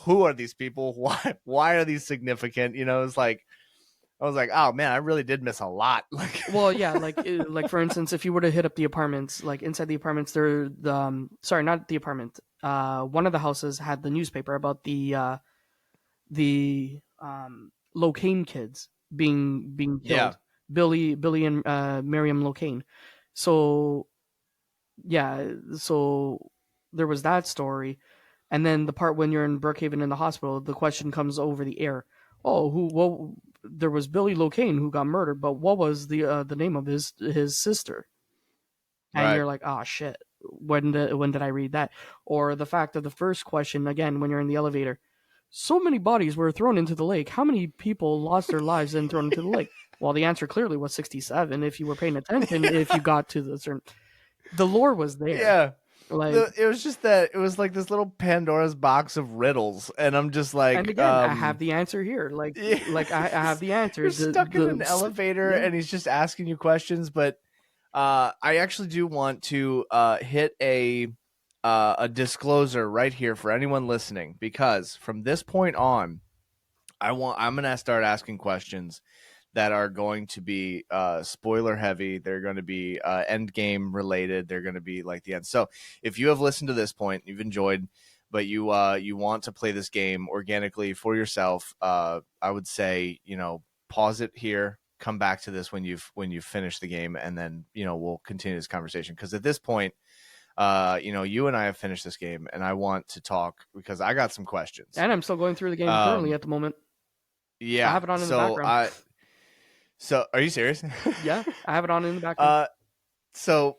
Who are these people? Why are these significant? It's like, I was like, oh man, I really did miss a lot. Like, well, yeah, like for instance, if you were to hit up the apartments, like inside the apartments, sorry, not the apartment. One of the houses had the newspaper about the Locane kids being killed. Yeah. Billy and Miriam Locane. So yeah, so there was that story. And then the part when you're in Brookhaven in the hospital, the question comes over the air. Oh, there was Billy Locane who got murdered, but what was the name of his sister? And you're like, oh shit, when did I read that? Or the fact of the first question, again, when you're in the elevator, so many bodies were thrown into the lake. How many people lost their lives and thrown into the lake? Well, the answer clearly was 67 if you were paying attention, if you got to the lore was there. Yeah. Like, it was just that it was like this little Pandora's box of riddles, and I'm just like, and again, I have the answer here. Like, like I have the answer. You're stuck in an elevator, and he's just asking you questions. But I actually do want to hit a disclosure right here for anyone listening, because from this point on, I'm gonna start asking questions that are going to be spoiler heavy. They're going to be end game related. They're going to be like the end. So if you have listened to this point, you've enjoyed, but you want to play this game organically for yourself, I would say, pause it here, come back to this when you've finished the game, and then we'll continue this conversation, because at this point, you and I have finished this game, and I want to talk because I got some questions. And I'm still going through the game currently at the moment. Yeah, I have it on in the background. So, are you serious? Yeah, I have it on in the background. So,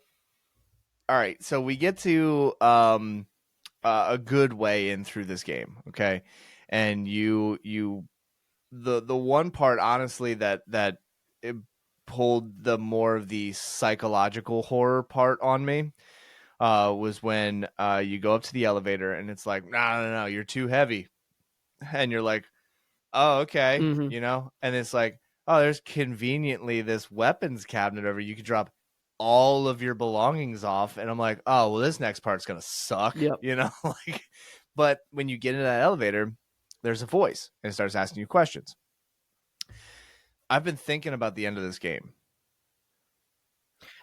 all right. So we get to a good way in through this game, okay? And the one part, honestly, that it pulled the more of the psychological horror part on me was when you go up to the elevator and it's like, no, you're too heavy, and you're like, oh, okay, mm-hmm. And it's like, oh, there's conveniently this weapons cabinet over. You could drop all of your belongings off. And I'm like, oh, well, this next part's going to suck. Yep. Like, but when you get into that elevator, there's a voice and it starts asking you questions. I've been thinking about the end of this game.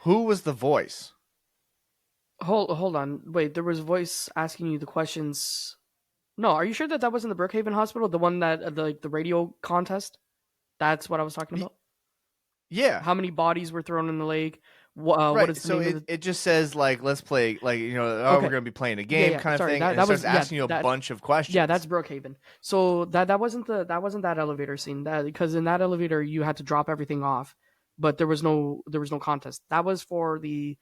Who was the voice? Hold on. Wait, there was a voice asking you the questions. No, are you sure that was in the Brookhaven Hospital? The one that, the radio contest? That's what I was talking about? Yeah. How many bodies were thrown in the lake? Right. What is the so name it just says, like, let's play, like, we're going to be playing a game kind of thing. And it starts asking you a bunch of questions. Yeah, that's Brookhaven. So that wasn't that elevator scene. Because in that elevator, you had to drop everything off. But there was no contest. That was for the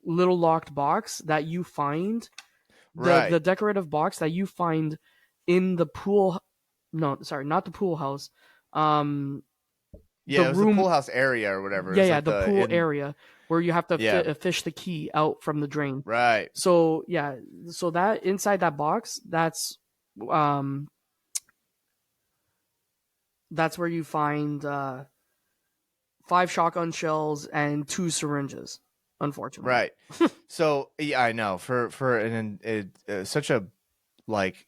little locked box that you find, the decorative box that you find in the pool. No, sorry, not the pool house. Yeah, it was the pool house area or whatever. Yeah, the pool area where you have to fish the key out from the drain. Right. So yeah, so that inside that box, that's where you find 5 shotgun shells and 2 syringes. Unfortunately. Right. So yeah, I know for such a like.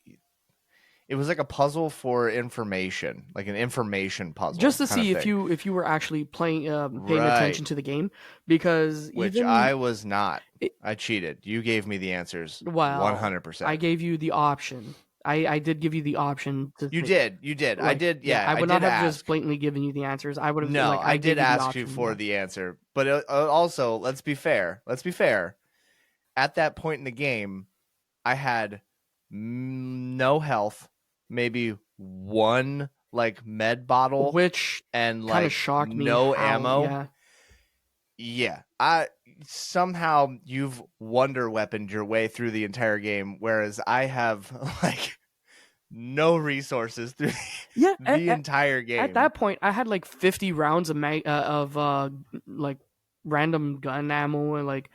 It was like a puzzle for information, like an information puzzle. Just to see if you were actually paying attention to the game, because which I was not. I cheated. You gave me the answers. 100%. I gave you the option. I did give you the option to. You did. Like, I did. Yeah, I would not have just blatantly given you the answers. I would have. No, like, I did ask you for the answer, but also let's be fair. At that point in the game, I had no health. Maybe 1 like med bottle, which and like kind of shocked me. No ammo. Yeah. Somehow you've wonder weaponed your way through the entire game, whereas I have like no resources through the entire game. At that point, I had like 50 rounds of like random gun ammo and like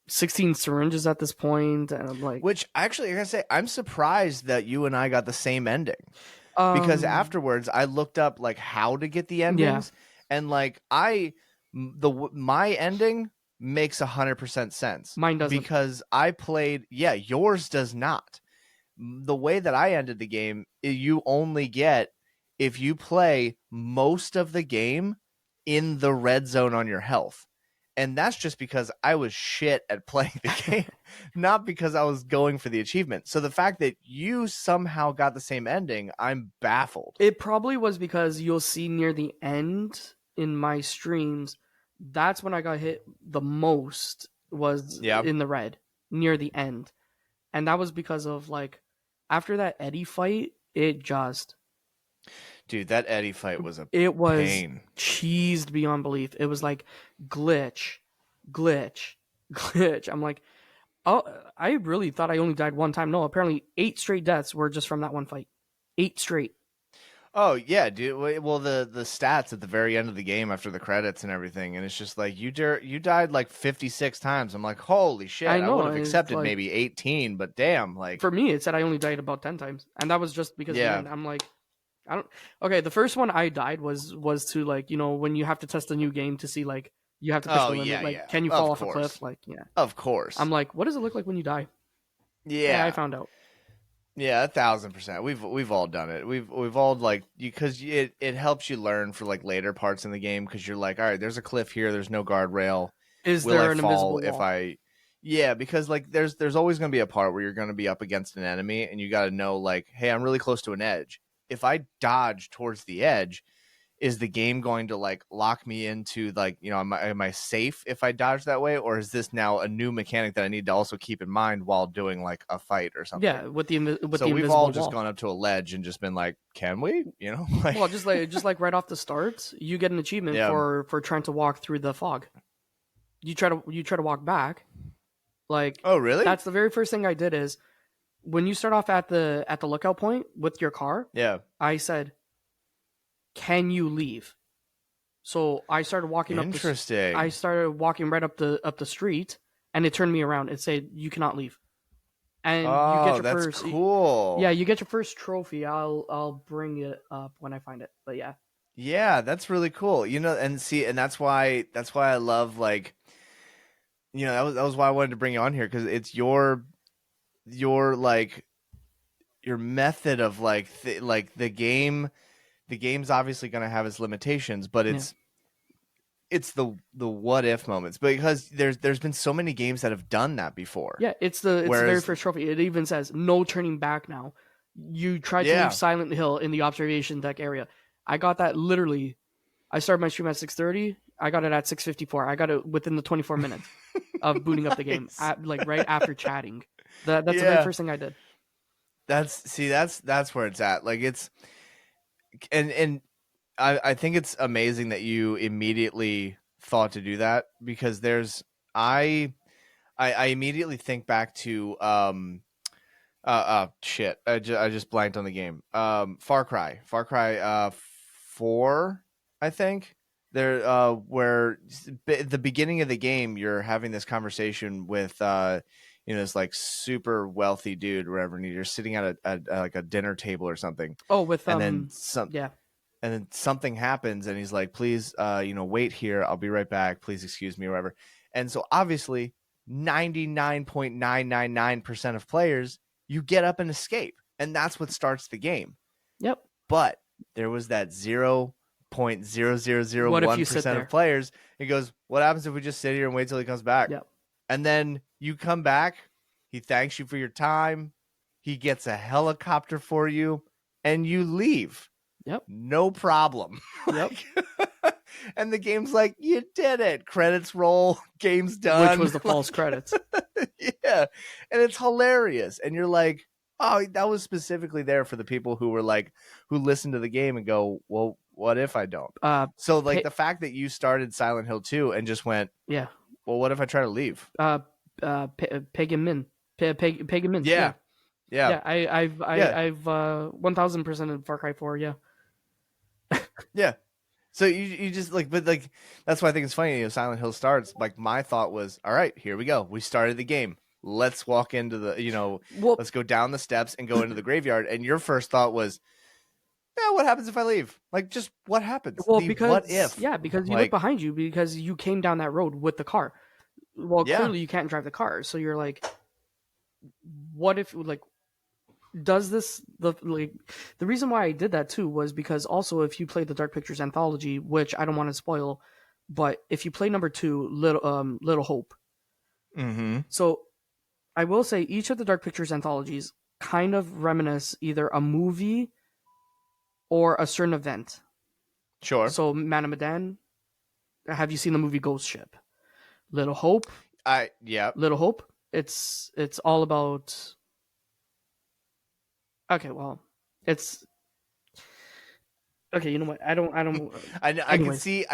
16 syringes at this point, and I'm like, which actually, I gotta say, I'm surprised that you and I got the same ending, because afterwards I looked up like how to get the endings, and like my ending makes 100% sense. Mine doesn't, because I played. Yeah, yours does not. The way that I ended the game, you only get if you play most of the game in the red zone on your health. And that's just because I was shit at playing the game, not because I was going for the achievement. So the fact that you somehow got the same ending, I'm baffled. It probably was because you'll see near the end in my streams, that's when I got hit the most, was in the red, near the end. And that was because of, like, after that Eddie fight, it just... Dude, that Eddie fight was a It was pain. Cheesed beyond belief. It was like glitch. I'm like, oh, I really thought I only died 1 time. No, apparently 8 straight deaths were just from that one fight. 8 straight. Oh, yeah, dude. Well, the stats at the very end of the game after the credits and everything, and it's just like, you died like 56 times. I'm like, holy shit. I would have accepted like, maybe 18, but damn. Like, for me, it said I only died about 10 times. And that was just because I'm like, okay, the first one I died was to, like, you know, when you have to test a new game to see, like, you have to push the limit, like, can you fall off a cliff? Like, of course. I'm like, what does it look like when you die? I found out. Yeah, 1,000%. We've all done it. We've all, like, because it helps you learn for like later parts in the game, because you're like, all right, there's a cliff here, there's no guardrail. Will there an invisible wall? Yeah, because like there's always going to be a part where you're going to be up against an enemy, and you got to know, like, hey, I'm really close to an edge. If I dodge towards the edge, is the game going to like lock me into, like, you know, am I safe if I dodge that way, or is this now a new mechanic that I need to also keep in mind while doing like a fight or something? Yeah, with the invisible So we've all just gone up to a ledge and just been like, can we? You know, like... Well, just like right off the start, you get an achievement for trying to walk through the fog. You try to walk back. Like, oh really? That's the very first thing I did is, when you start off at the lookout point with your car, I said, can you leave? So I started walking up. I started walking right up the street, and it turned me around. It said, you cannot leave. And you get your first, cool. Yeah, you get your first trophy. I'll bring it up when I find it. But yeah. Yeah, that's really cool. You know, and that's why I love, like, you know, that was why I wanted to bring you on here, because it's your like your method of like the game's obviously going to have its limitations, but it's the what if moments, because there's been so many games that have done that before. Yeah, it's the very first trophy. It even says no turning back now. You tried to leave Silent Hill in the observation deck area. I got that literally. I started my stream at 6:30. I got it at 6:54. I got it within the 24 minutes of booting up the game, like right after chatting. That's the very first thing I did. That's where it's at. Like, it's and I think it's amazing that you immediately thought to do that, because I immediately think back to shit. I just blanked on the game. Far Cry 4, I think. There, where the beginning of the game, you're having this conversation with, this like super wealthy dude, or whatever, and you're sitting at a like a dinner table or something. Oh, with and then yeah. And then something happens, and he's like, "Please, wait here. I'll be right back. Please excuse me," or whatever. And so obviously, 99.999% of players, you get up and escape, and that's what starts the game. Yep. But there was that 0.0001% of players. He goes, "What happens if we just sit here and wait till he comes back?" Yep. And then you come back. He thanks you for your time. He gets a helicopter for you, and you leave. Yep. No problem. Yep. And the game's like, you did it. Credits roll. Game's done. Which was the false credits. Yeah. And it's hilarious. And you're like, oh, that was specifically there for the people who were like, who listen to the game and go, well, what if I don't? So like the fact that you started Silent Hill 2 and just went, yeah, well, what if I try to leave? Pagan Min. Pagan Min. Yeah. Yeah. I've 1000% in Far Cry 4. Yeah. Yeah. So you just like, but like, that's why I think it's funny. Silent Hill starts, like, my thought was, all right, here we go. We started the game. Let's walk into the, let's go down the steps and go into the graveyard. And your first thought was, yeah, what happens if I leave? Like, just what happens? Well, because what if? Yeah, because you look behind you because you came down that road with the car. Well, clearly you can't drive the car, so you're like, what if, like, does this the reason why I did that too was because also if you play the Dark Pictures anthology, which I don't want to spoil, but if you play number 2, Little Hope. Mm-hmm. So I will say each of the Dark Pictures anthologies kind of reminisce either a movie or a certain event. Sure. So Man of Medan, have you seen the movie Ghost Ship? Little Hope. Yeah. Little Hope. It's all about. Okay, well, it's okay. You know what? I can see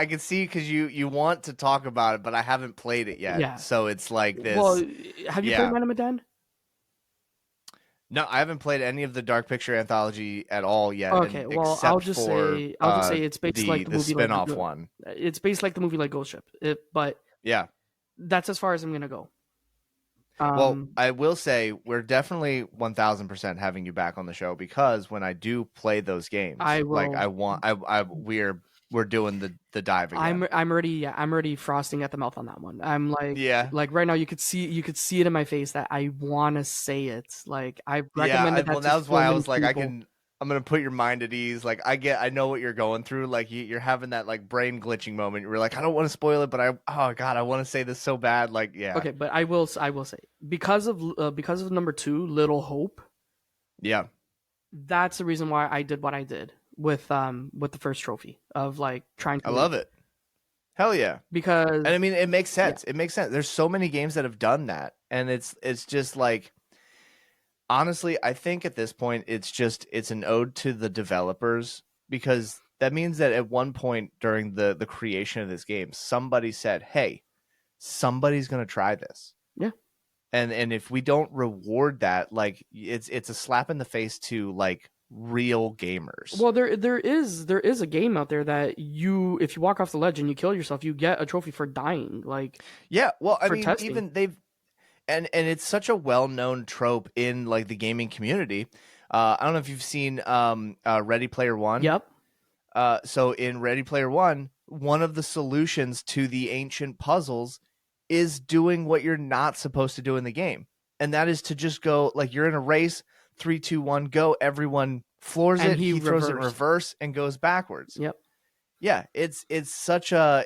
because you want to talk about it, but I haven't played it yet. Yeah. So it's like this. Well, have you played Man of Medan? No, I haven't played any of the Dark Picture anthology at all yet. Okay, well, I'll just say it's based like the movie spin-off one. It's based like the movie like Ghost Ship. But yeah, that's as far as I'm gonna go. Well, I will say we're definitely 1000% having you back on the show because when I do play those games, I will. Like we're doing the dive again. I'm already frosting at the mouth on that one. I'm like, like right now you could see it in my face that I want to say it. Like I recommended that. Well, that was why I was like, I'm gonna put your mind at ease. Like I know what you're going through. Like you're having that like brain glitching moment. You're like, I don't want to spoil it, but I want to say this so bad. Like, yeah. Okay, but I will say because of number 2, Little Hope. Yeah, that's the reason why I did what I did with the first trophy of like trying to. I love it. Hell yeah. Because and I mean, it makes sense. Yeah. It makes sense. There's so many games that have done that, and it's just like. Honestly, I think at this point it's an ode to the developers because that means that at one point during the creation of this game, somebody said, "Hey, somebody's going to try this." Yeah. And if we don't reward that, like it's a slap in the face to like real gamers. Well, there is a game out there that if you walk off the ledge and you kill yourself, you get a trophy for dying. Like yeah, well, I mean, testing. even they've. And it's such a well-known trope in like the gaming community. I don't know if you've seen Ready Player One. Yep. So in Ready Player One, one of the solutions to the ancient puzzles is doing what you're not supposed to do in the game, and that is to just go like you're in a race, 3, 2, 1, go. Everyone floors and it. He throws it in reverse and goes backwards. Yep. Yeah, it's such a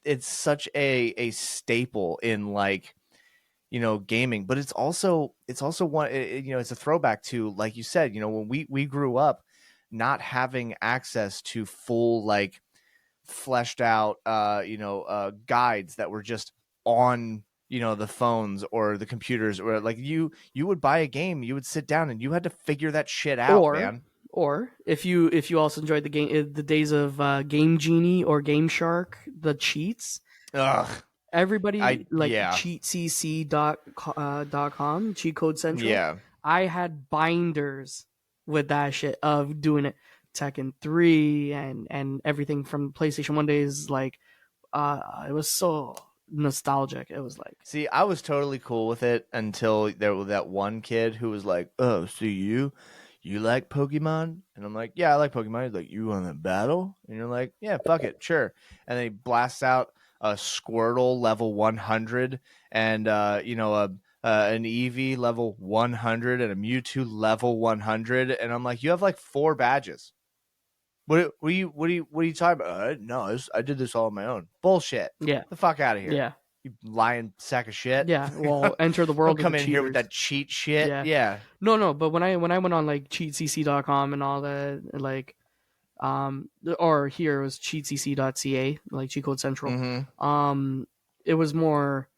it's such a staple in like. Gaming, but it's also one, it's a throwback to, like you said, when we grew up not having access to full, like fleshed out, guides that were just on, the phones or the computers, or like you would buy a game, you would sit down and you had to figure that shit out, man. Or if you also enjoyed the days of Game Genie or Game Shark, the cheats. Ugh. Everybody cheatcc.com, Cheat Code Central. Yeah. I had binders with that shit of doing it. Tekken 3 and everything from PlayStation 1 days, like it was so nostalgic. It was like, see, I was totally cool with it until there was that one kid who was like, "Oh, so you like Pokemon?" And I'm like, "Yeah, I like Pokemon." He's like, "You want to battle?" And you're like, "Yeah, fuck it, sure." And then he blasts out a Squirtle level 100 and an Eevee level 100 and a Mewtwo level 100, and I'm like, "You have like 4 badges. What are you talking about?" No, I did this all on my own. Bullshit. yeah, The fuck out of here. yeah, You lying sack of shit. yeah. Well, enter the world. Don't come of in the here with that cheat shit. Yeah. No. But when I went on like cheatcc.com and all that, like, or here it was cheatcc.ca, like Cheat Code Central. Mm-hmm. It was more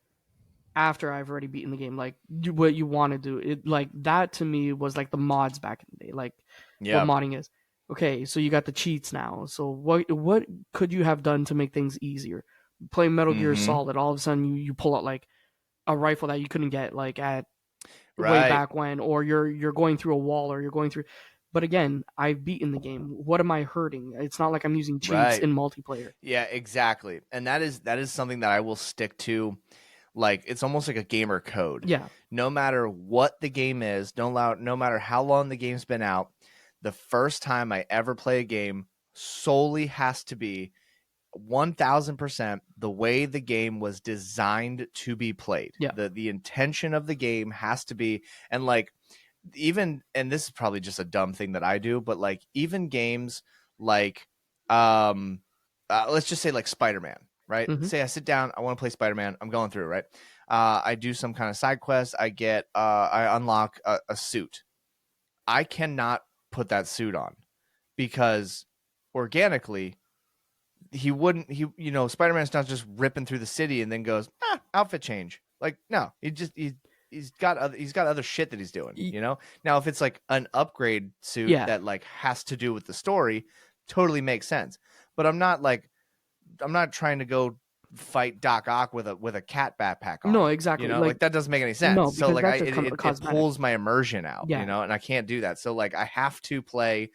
after I've already beaten the game, like what you want to do. It like that to me was like the mods back in the day, like what modding is. Okay, so you got the cheats now. So what could you have done to make things easier? Play Metal Gear Solid, all of a sudden you pull out like a rifle that you couldn't get like at way back when, or you're going through a wall, or you're going through. But again, I've beaten the game. What am I hurting? It's not like I'm using cheats in multiplayer. Yeah, exactly. And that is something that I will stick to. Like, it's almost like a gamer code. Yeah. No matter what the game is, no matter how long the game's been out, the first time I ever play a game solely has to be 1000% the way the game was designed to be played. Yeah. The intention of the game has to be, and like, even, and this is probably just a dumb thing that I do, but like even games like let's just say like Spider-Man, right? Say I sit down, I want to play Spider-Man, I'm going through, right? I do some kind of side quest, I unlock a suit. I cannot put that suit on because organically Spider-Man's not just ripping through the city and then goes, outfit change. Like, no, he's got other shit that he's doing, you know? Now, if it's like an upgrade suit that like has to do with the story, totally makes sense. But I'm not trying to go fight Doc Ock with a cat backpack on. No, exactly. You know, like that doesn't make any sense. No, so like it pulls my immersion out, you know, and I can't do that. So like I have to play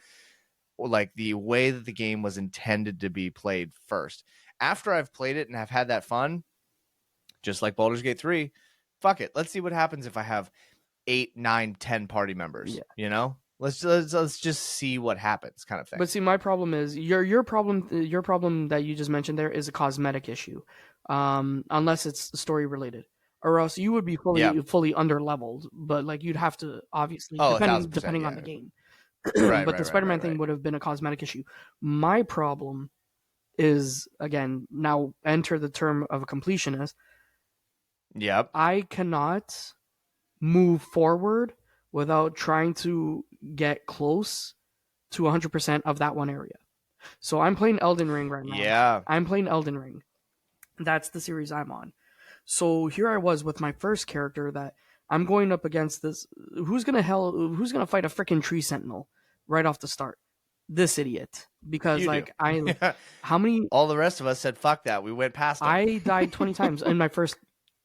like the way that the game was intended to be played first. After I've played it and have had that fun, just like Baldur's Gate 3, fuck it. Let's see what happens if I have 8, 9, 10 party members. You know, let's just see what happens, kind of thing. But see, my problem is your problem that you just mentioned there is a cosmetic issue, unless it's story related, or else you would be fully under leveled. But like you'd have to obviously depending on the game. But the Spider-Man thing would have been a cosmetic issue. My problem is, again, now enter the term of a completionist. Yep. I cannot move forward without trying to get close to 100% of that one area. So I'm playing Elden Ring right now. Yeah. I'm playing Elden Ring. That's the series I'm on. So here I was with my first character that I'm going up against this. Who's gonna fight a freaking tree sentinel right off the start? This idiot. Because how many? All the rest of us said fuck that. We went past him. I died 20 times in my first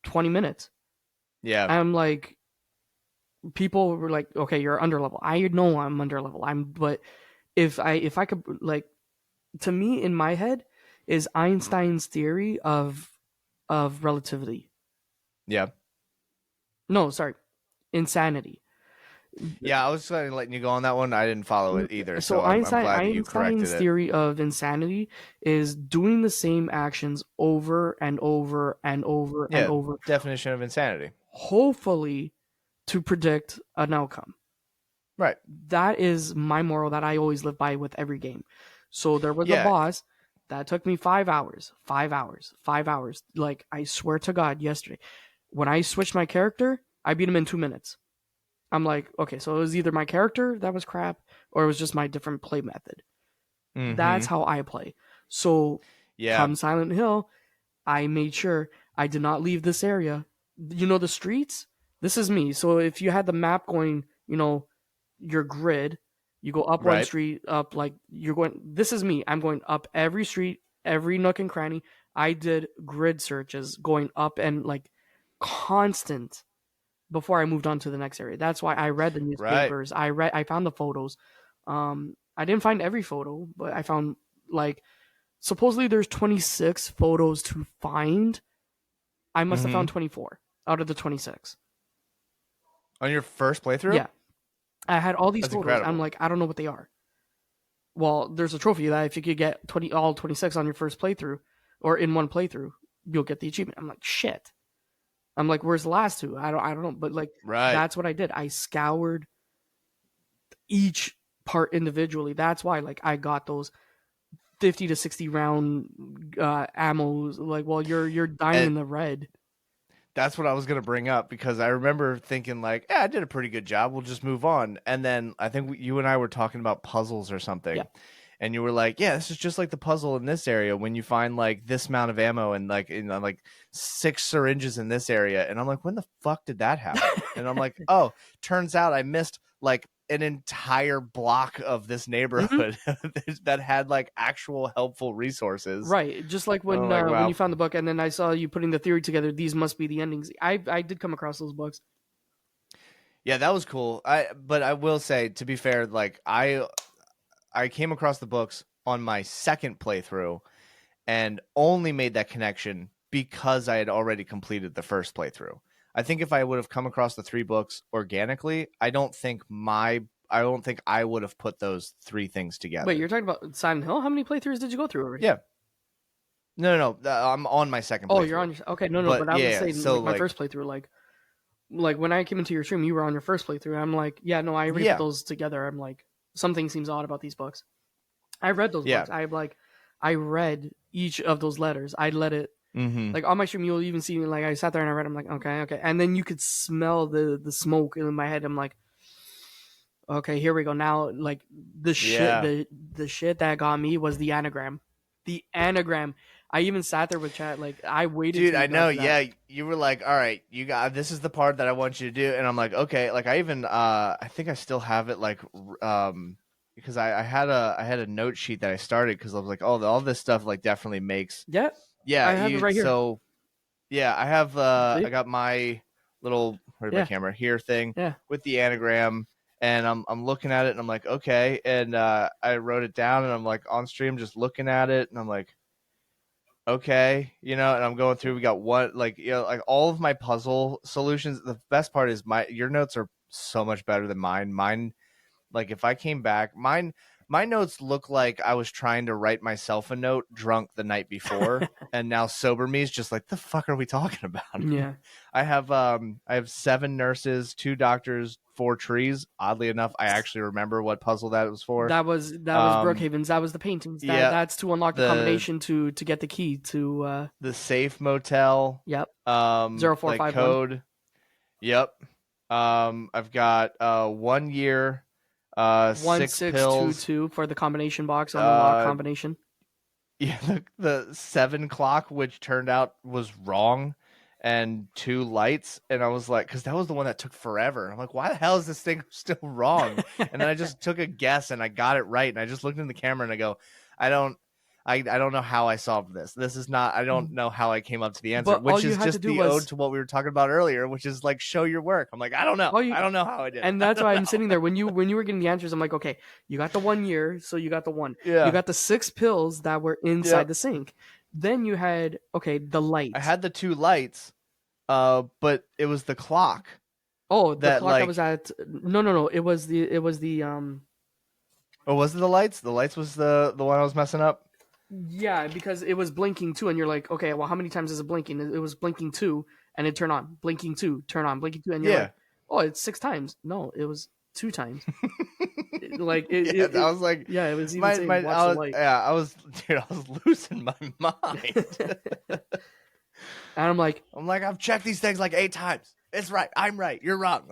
20 minutes. Yeah. I'm like, people were like, okay, you're under level. I know I'm under level. But if I could, like, to me in my head is Einstein's theory of relativity. Yeah. No, sorry, insanity. Yeah, I was letting you go on that one. I didn't follow it either. So I'm glad that you corrected it. Einstein's theory of insanity is doing the same actions over and over and over and over. Definition of insanity. Hopefully, to predict an outcome. Right. That is my moral that I always live by with every game. So there was a boss that took me 5 hours. 5 hours. 5 hours. Like, I swear to God, yesterday. When I switched my character, I beat him in 2 minutes. I'm like, okay, so it was either my character that was crap, or it was just my different play method. Mm-hmm. That's how I play. So, come Silent Hill, I made sure I did not leave this area. You know the streets? This is me. So if you had the map going, you know, your grid, you go up one street, up, like, you're going, this is me. I'm going up every street, every nook and cranny. I did grid searches going up and like constant before I moved on to the next area. That's why I read the newspapers. Right. I found the photos. I didn't find every photo, but I found like supposedly there's 26 photos to find. I must have found 24 out of the 26. On your first playthrough? Yeah. I had all these That's photos. incredible. I'm like, I don't know what they are. Well, there's a trophy that if you could get all 26 on your first playthrough or in one playthrough, you'll get the achievement. I'm like, shit. I'm like, where's the last two? I don't know. But like, that's what I did. I scoured each part individually. That's why like I got those 50 to 60 round ammos. Like, well, you're dying in the red. That's what I was going to bring up because I remember thinking like, yeah, I did a pretty good job. We'll just move on. And then I think you and I were talking about puzzles or something. Yeah. And you were like, yeah, this is just like the puzzle in this area when you find like this amount of ammo and like, like 6 syringes in this area. And I'm like, when the fuck did that happen? And I'm like, oh, turns out I missed like an entire block of this neighborhood that had like actual helpful resources. Right. Just like when when you found the book and then I saw you putting the theory together, these must be the endings. I did come across those books. Yeah, that was cool. But I will say, to be fair, like I came across the books on my second playthrough and only made that connection because I had already completed the first playthrough. I think if I would have come across the 3 books organically, I don't think I would have put those 3 things together. Wait, you're talking about Silent Hill? How many playthroughs did you go through already? Yeah. No. I'm on my second playthrough. Oh, you're on your... Okay, no. But I was saying so, like my first playthrough, like when I came into your stream, you were on your first playthrough. I'm like, yeah, no, I already put those together. I'm like, something seems odd about these books. I read those books. I read each of those letters. I let it... Like on my stream, you'll even see me like I sat there and I read. I'm like, okay, and then you could smell the smoke in my head. I'm like, okay, here we go. Now, like the shit, the shit that got me was the anagram. The anagram. I even sat there with chat. Like I waited. Dude, I know. Yeah, you were like, all right, you got this is the part that I want you to do, and I'm like, okay. Like I even I think I still have it like because I had a note sheet that I started because I was like, oh, all this stuff like definitely makes Yeah, I have it right here. So, yeah, I have I got my little where's my camera here thing with the anagram, and I'm looking at it, and I'm like, okay, and I wrote it down, and I'm like on stream just looking at it, and I'm like, okay, and I'm going through. We got one like like all of my puzzle solutions. The best part is your notes are so much better than mine. Mine, like if I came back, my notes look like I was trying to write myself a note drunk the night before, and now sober me is just like, the fuck are we talking about? Yeah. I have 7 nurses, 2 doctors, 4 trees. Oddly enough, I actually remember what puzzle that was for. That was Brookhaven's. That was the paintings. That's to unlock the combination to get the key to the safe motel. Yep. 0451 like code. Yep. I've got 1 year. 1622 for the combination box on the lock combination. Yeah, the 7 clock, which turned out was wrong, and 2 lights, and I was like, because that was the one that took forever. I'm like, why the hell is this thing still wrong? And then I just took a guess, and I got it right, and I just looked in the camera, and I go, I don't know how I solved this. This is not. I don't know how I came up to the answer, which is just the ode to what we were talking about earlier, which is like show your work. I'm like, I don't know. I don't know how I did. And that's why I'm sitting there when you were getting the answers. I'm like, okay, you got the 1 year, so you got the 1. Yeah. You got the 6 pills that were inside the sink. Then you had the light. I had the 2 lights, but it was the clock. Oh, the clock that was at no. It was the Oh, was it the lights? The lights was the one I was messing up. Yeah, because it was blinking 2, and you're like, okay, well, how many times is it blinking? It was blinking 2, and it turned on. Blinking 2, turn on. Blinking 2, and you're like, oh, it's 6 times. No, it was 2 times. I was like, yeah, it was even saying, watch the light. Yeah, I was losing my mind. And I'm like, I've checked these things like 8 times. It's right. I'm right. You're wrong.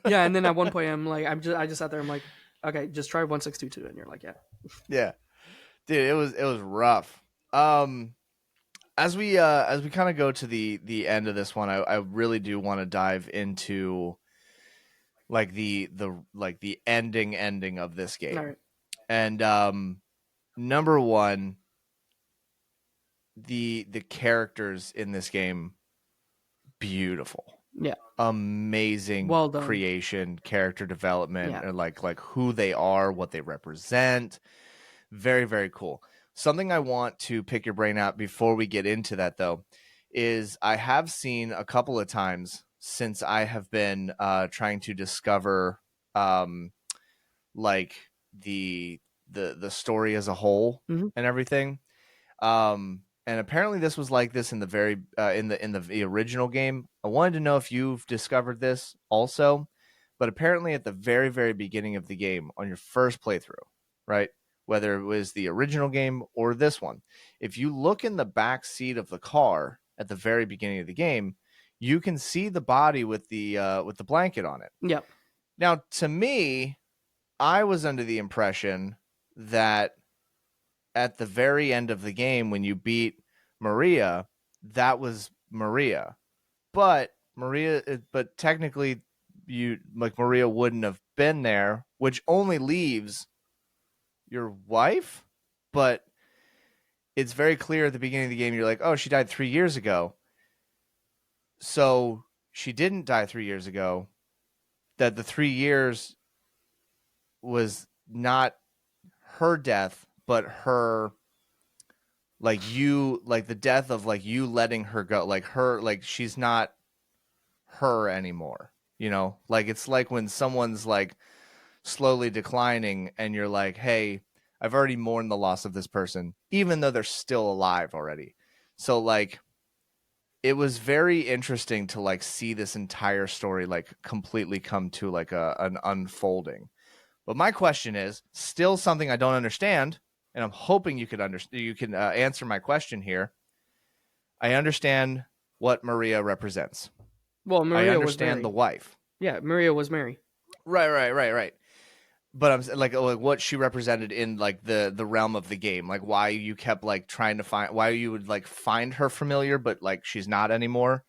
Yeah, and then at one point, I'm like, I just sat there. I'm like, okay, just try 1622, and you're like, yeah. Yeah. Dude, it was rough. As we kind of go to the end of this one, I really do want to dive into like the ending of this game. All right. And number one, the characters in this game, beautiful. Yeah. Amazing well done. creation, character development, and like who they are, what they represent. Very, very cool. Something I want to pick your brain out before we get into that, though, is I have seen a couple of times since I have been trying to discover like the story as a whole and everything. And apparently this was like this in the very in the original game. I wanted to know if you've discovered this also, but apparently at the very, very beginning of the game on your first playthrough, right? Whether it was the original game or this one, if you look in the back seat of the car at the very beginning of the game, you can see the body with the blanket on it. Yep. Now, to me, I was under the impression that at the very end of the game, when you beat Maria, that was Maria. But technically, Maria wouldn't have been there, which only leaves your wife. But it's very clear at the beginning of the game, you're like, oh, she died 3 years ago. So she didn't die 3 years ago. That the 3 years was not her death, but her, like the death of like you letting her go, like her, like she's not her anymore, like it's like when someone's like slowly declining and you're like, hey, I've already mourned the loss of this person, even though they're still alive already. So like, it was very interesting to like see this entire story like completely come to like an unfolding. But my question is still something I don't understand, and I'm hoping you can answer my question here. I understand what Maria represents. Well, Maria I understand the wife. Yeah, Maria was Mary. Right. But I'm like what she represented in like the realm of the game, like why you kept like trying to find, why you would like find her familiar, but like she's not anymore.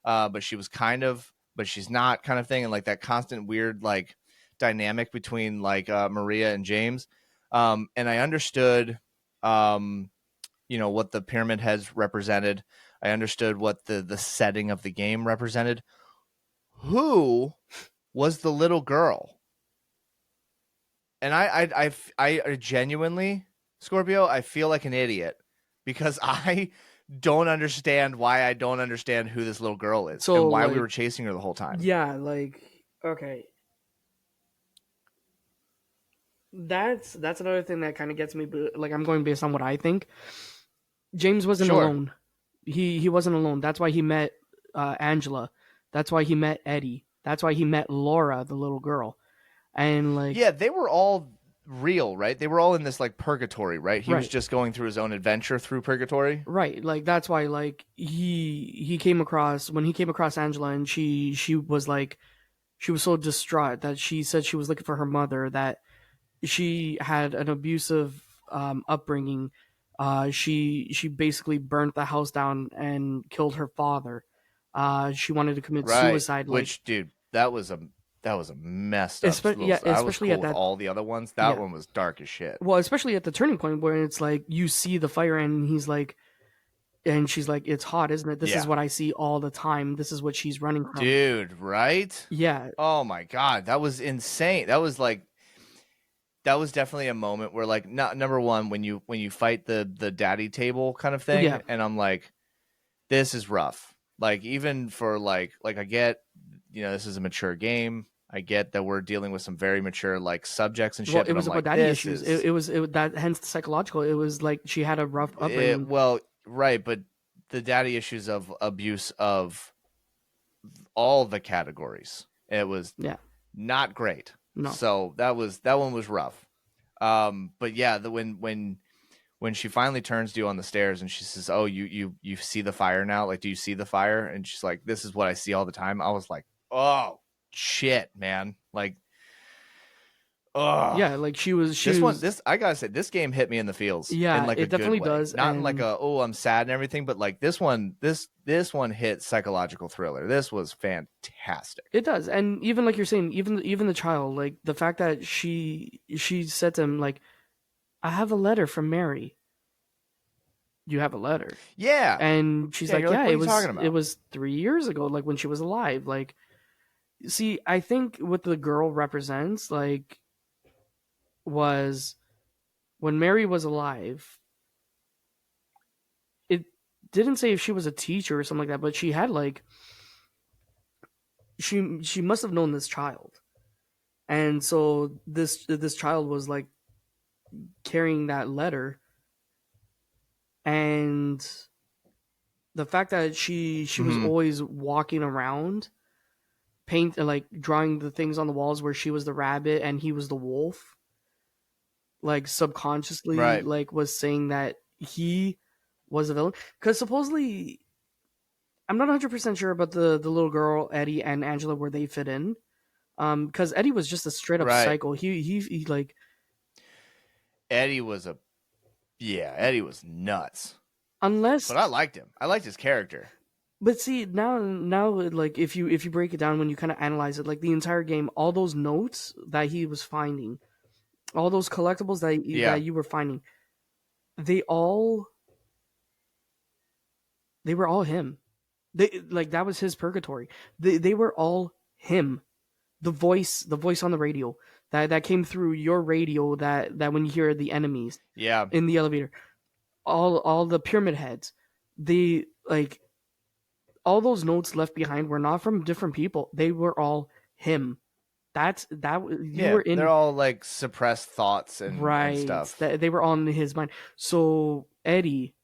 But she was kind of, but she's not kind of thing, and like that constant weird like dynamic between like Maria and James. And I understood what the pyramid heads represented. I understood what the setting of the game represented. Who was the little girl? And I genuinely, Scorpio, I feel like an idiot because I don't understand why I don't understand who this little girl is and why we were chasing her the whole time. Yeah, like, okay. That's another thing that kind of gets me, like, I'm going based on what I think. James wasn't alone. He wasn't alone. That's why he met Angela. That's why he met Eddie. That's why he met Laura, the little girl. And like, yeah, they were all real, right? They were all in this like purgatory, right? He was just going through his own adventure through purgatory. Right. Like that's why like he came across, when he came across Angela, and she was like, she was so distraught that she said she was looking for her mother, that she had an abusive upbringing. She basically burnt the house down and killed her father. She wanted to commit suicide. Which, dude, that was a messed up. Especially at that, all the other ones. That one was dark as shit. Well, especially at the turning point where it's like you see the fire and he's like, and she's like, "It's hot, isn't it? This is what I see all the time. This is what she's running from." Dude, right? Yeah. Oh my god, that was insane. That was definitely a moment where like, number one, when you fight the daddy table kind of thing, and I'm like, this is rough. Like even for like I get, this is a mature game. I get that we're dealing with some very mature like subjects and shit. Well, it was about daddy issues. It was that, hence the psychological. It was like she had a rough upbringing. Right, but the daddy issues of abuse of all the categories. It was not great. No. So that one was rough. But yeah, when she finally turns to you on the stairs and she says, "Oh, you see the fire now? Like, do you see the fire?" And she's like, "This is what I see all the time." I was like, "Oh shit, man!" Like, oh yeah, like I gotta say, this game hit me in the feels. Yeah, in like it definitely does. Not in like I'm sad and everything, but like this one hit psychological thriller. This was fantastic. It does, and even like you're saying, even the child, like the fact that she said to him like, "I have a letter from Mary." you have a letter. Yeah. And she's like, you're yeah, what are you talking about? It was 3 years ago, like when she was alive. Like, see, I think what the girl represents, like, was when Mary was alive, it didn't say if she was a teacher or something like that, but she had like she must have known this child. And so this child was like carrying that letter, and the fact that she was always walking around like drawing the things on the walls where she was the rabbit and he was the wolf, like subconsciously like was saying that he was a villain, because supposedly I'm not 100% sure about the little girl Eddie and Angela where they fit in, because Eddie was just a straight up psycho. He like Eddie was Eddie was nuts. Unless, but I liked him. I liked his character. But see, now like if you break it down, when you kind of analyze it, like the entire game, all those notes that he was finding, all those collectibles that you were finding, they were all him. They like that was his purgatory. They were all him. The voice on the radio that came through your radio, that when you hear the enemies in the elevator, all the pyramid heads, they like all those notes left behind were not from different people. They were all him. They're all like suppressed thoughts and stuff. They were all in his mind. So Eddie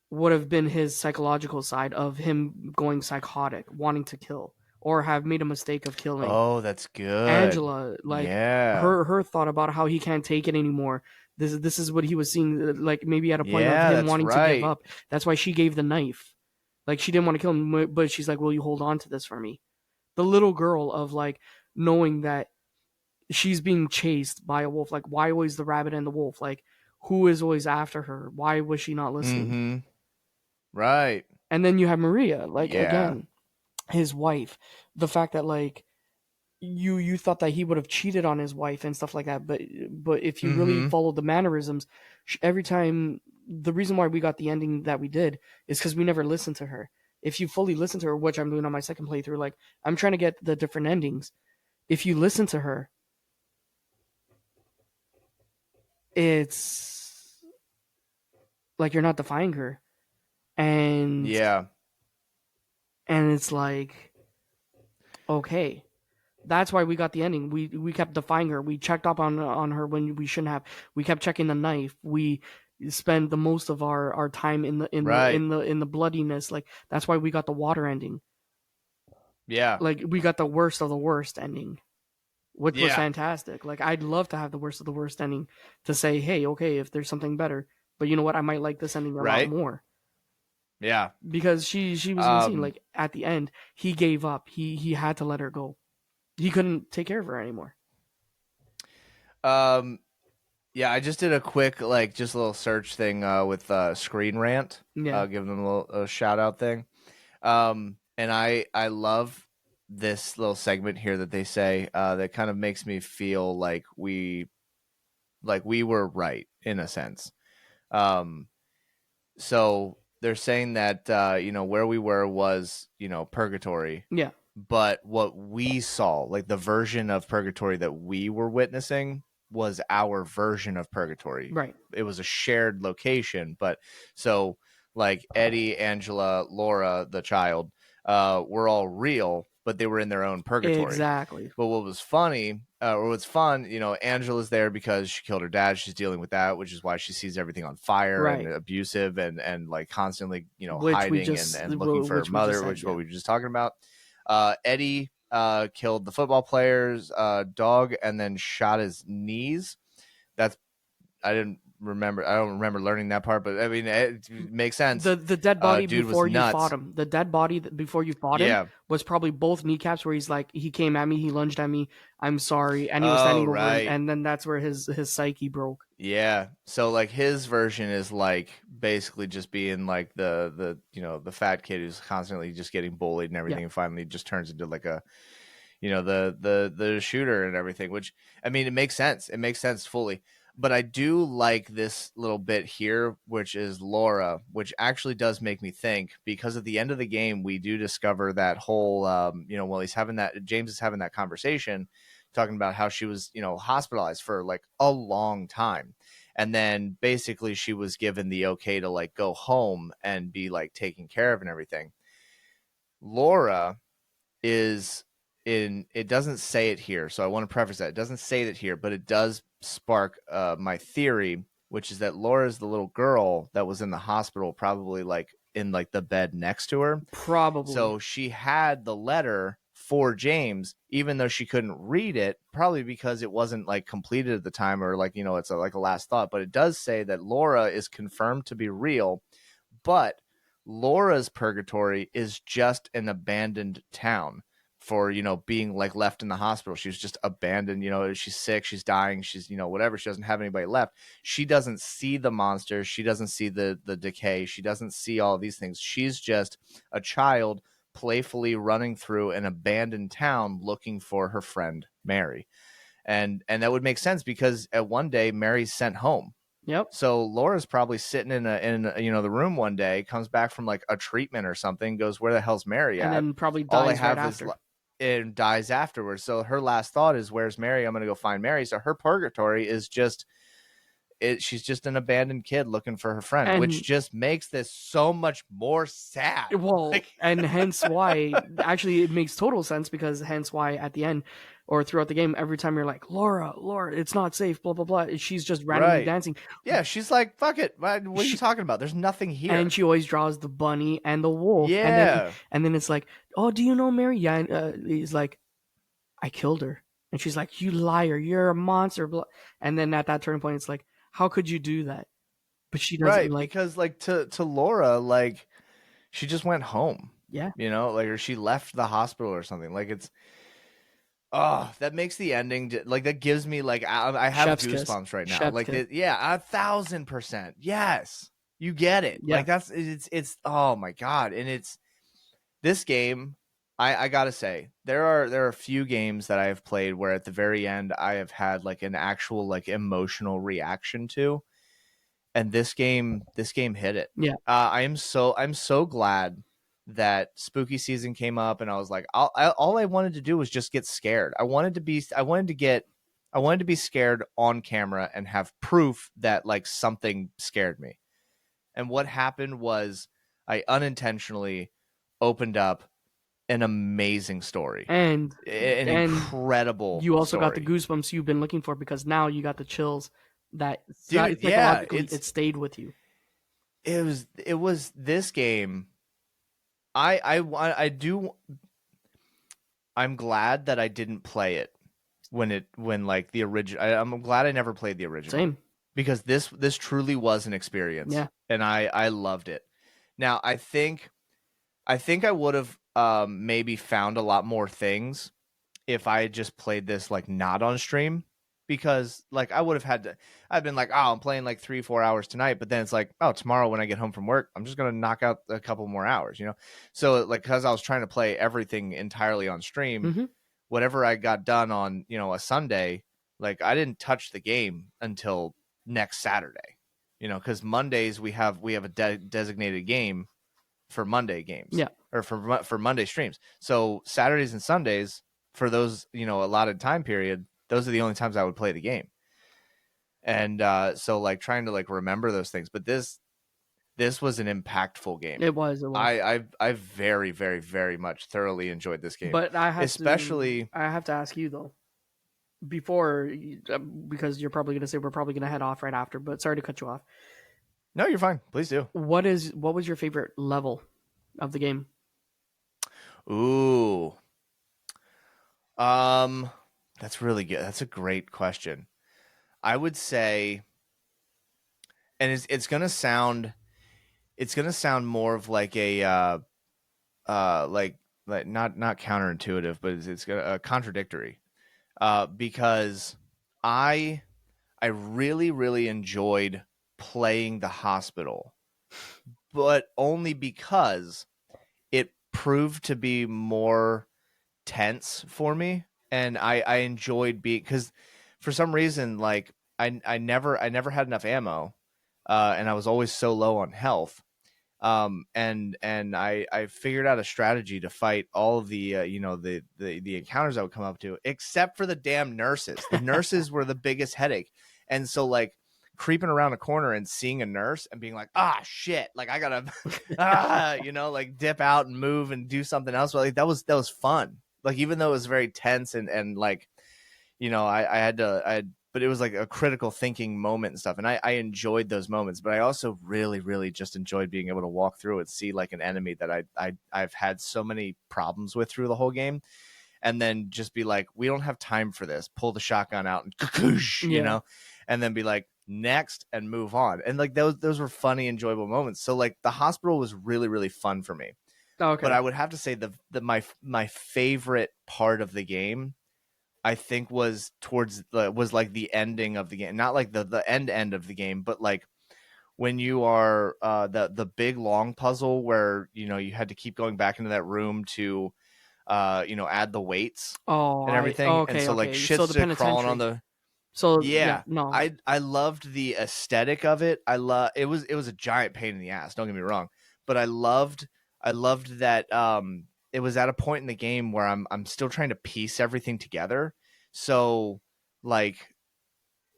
would have been his psychological side of him going psychotic, wanting to kill, or have made a mistake of killing. Oh, that's good. Angela, like her thought about how he can't take it anymore. This is what he was seeing, like maybe at a point of him wanting to give up. That's why she gave the knife. Like she didn't want to kill him, but she's like, "Will you hold on to this for me?" The little girl of like knowing that she's being chased by a wolf. Like, why always the rabbit and the wolf? Like, who is always after her? Why was she not listening? Mm-hmm. Right. And then you have Maria, like again, his wife. The fact that like you thought that he would have cheated on his wife and stuff like that, but if you really followed the mannerisms, every time, the reason why we got the ending that we did is because we never listened to her. If you fully listen to her, which I'm doing on my second playthrough, like I'm trying to get the different endings. If you listen to her, it's like you're not defying her. And it's like, okay, that's why we got the ending. We kept defying her. We checked up on her when we shouldn't have. We kept checking the knife. We spend the most of our time in the bloodiness. Like that's why we got the water ending. Yeah, like we got the worst of the worst ending, which was fantastic. Like I'd love to have the worst of the worst ending to say, hey, okay, if there's something better, but you know what, I might like this ending a lot more. Yeah, because she was insane. Like at the end, he gave up. He had to let her go. He couldn't take care of her anymore. Yeah, I just did a quick just a little search thing with Screen Rant. Yeah, give them a shout out thing. And I love this little segment here that they say that kind of makes me feel like we were right in a sense. So they're saying that where we were was purgatory. Yeah. But what we saw, like the version of purgatory that we were witnessing, was our version of purgatory. Right. It was a shared location, but so like Eddie, Angela, Laura, the child, were all real, but they were in their own purgatory. Exactly. But what was funny, or what's fun, Angela's there because she killed her dad. She's dealing with that, which is why she sees everything on fire and abusive and like constantly, hiding and looking for her mother, which is what we were just talking about. Eddie killed the football player's dog and then shot his knees. I don't remember learning that part, but I mean it makes sense. The dead body before you fought him. The dead body before you fought him was probably both kneecaps, where he's like, he came at me, he lunged at me, I'm sorry, and he was standing over him, and then that's where his psyche broke. Yeah. So like his version is like basically just being like the fat kid who's constantly just getting bullied and everything, and finally just turns into like a the shooter and everything, which I mean it makes sense. It makes sense fully. But I do like this little bit here, which is Laura, which actually does make me think, because at the end of the game, we do discover that whole, while James is having that conversation, talking about how she was, hospitalized for like a long time. And then basically she was given the okay to like go home and be like taken care of and everything. Laura is it doesn't say it here, so I want to preface that it doesn't say it here, but it does spark my theory, which is that Laura is the little girl that was in the hospital, probably like in like the bed next to her. Probably. So she had the letter for James, even though she couldn't read it, probably because it wasn't like completed at the time, or like, it's like a last thought. But it does say that Laura is confirmed to be real, but Laura's purgatory is just an abandoned town for, being like left in the hospital. She was just abandoned. She's sick, she's dying, she's, whatever. She doesn't have anybody left. She doesn't see the monsters. She doesn't see the decay. She doesn't see all these things. She's just a child playfully running through an abandoned town looking for her friend Mary. And that would make sense, because at one day Mary's sent home. Yep. So Laura's probably sitting in the room one day, comes back from like a treatment or something, goes, where the hell's Mary at? And then probably dies right after. And dies afterwards. So her last thought is, where's Mary? I'm going to go find Mary. So her purgatory is just she's just an abandoned kid looking for her friend, which just makes this so much more sad. Well, and hence why, actually, it makes total sense, because hence why at the end or throughout the game, every time you're like, Laura, it's not safe, blah, blah, blah, she's just randomly dancing. Yeah, she's like, fuck it. What are you talking about? There's nothing here. And she always draws the bunny and the wolf. Yeah. And then it's like, oh, do you know Mary? Yeah. He's like, I killed her. And she's like, you liar, you're a monster. And then at that turning point, it's like, how could you do that? But she doesn't because like to Laura, like she just went home. Yeah. Or she left the hospital or something. Like it's, that makes the ending like, that gives me like, I have Chef's goosebumps kiss. right now. Chef's like, kiss. 1,000%. Yes, you get it. Yeah. Like it's oh my God. And it's this game. I gotta say, there are a few games that I have played where at the very end I have had like an actual like emotional reaction to, and this game hit it. Yeah. I'm so glad that spooky season came up, and I was like, all I wanted to do was just get scared. I wanted to be scared on camera and have proof that like something scared me. And what happened was I unintentionally opened up an amazing story and an incredible you also story. got the goosebumps you've been looking for, because now you got the chills that it stayed with you. It was this game. I'm glad that I didn't play it when like the original. I'm glad I never played the original. Same. Because this truly was an experience. Yeah. And I loved it. Now I think I would have maybe found a lot more things if I had just played this like not on stream, because like I would have had to. I've been like, oh, I'm playing like 3-4 hours tonight, but then it's like, oh, tomorrow when I get home from work, I'm just gonna knock out a couple more hours, So like, because I was trying to play everything entirely on stream, whatever I got done on a Sunday, like I didn't touch the game until next Saturday, because Mondays we have a designated game for Monday games, or for Monday streams. So Saturdays and Sundays, for those allotted time period, those are the only times I would play the game. And so like trying to like remember those things, but this was an impactful game. It was. I very, very, very much thoroughly enjoyed this game. But I have to ask you though, before, because you're probably gonna say we're probably gonna head off right after. But sorry to cut you off. No, you're fine. Please do. What was your favorite level of the game? Ooh. That's really good. That's a great question. I would say, and it's gonna sound more of like a like not counterintuitive, but it's gonna contradictory. Because I really, really enjoyed playing the hospital, but only because it proved to be more tense for me, and I enjoyed because for some reason, like I never had enough ammo, and I was always so low on health. And I figured out a strategy to fight all of the the encounters I would come up to, except for the damn nurses. The nurses were the biggest headache, and so like creeping around a corner and seeing a nurse and being like, ah, shit, like I gotta like dip out and move and do something else. But like that was fun. Like even though it was very tense and like I had but it was like a critical thinking moment and stuff. And I enjoyed those moments, but I also really, really just enjoyed being able to walk through and see like an enemy that I've had so many problems with through the whole game. And then just be like, we don't have time for this. Pull the shotgun out and and then be like, next, and move on. And like those were funny, enjoyable moments. So like the hospital was really, really fun for me. Okay. But I would have to say my favorite part of the game, I think, was like the ending of the game, not like the end of the game, but like when you are the big long puzzle where you had to keep going back into that room to add the weights and everything. Okay, and so like shit's so crawling on the. So no, I loved the aesthetic of it. It was a giant pain in the ass. Don't get me wrong, but I loved that. It was at a point in the game where I'm still trying to piece everything together. So like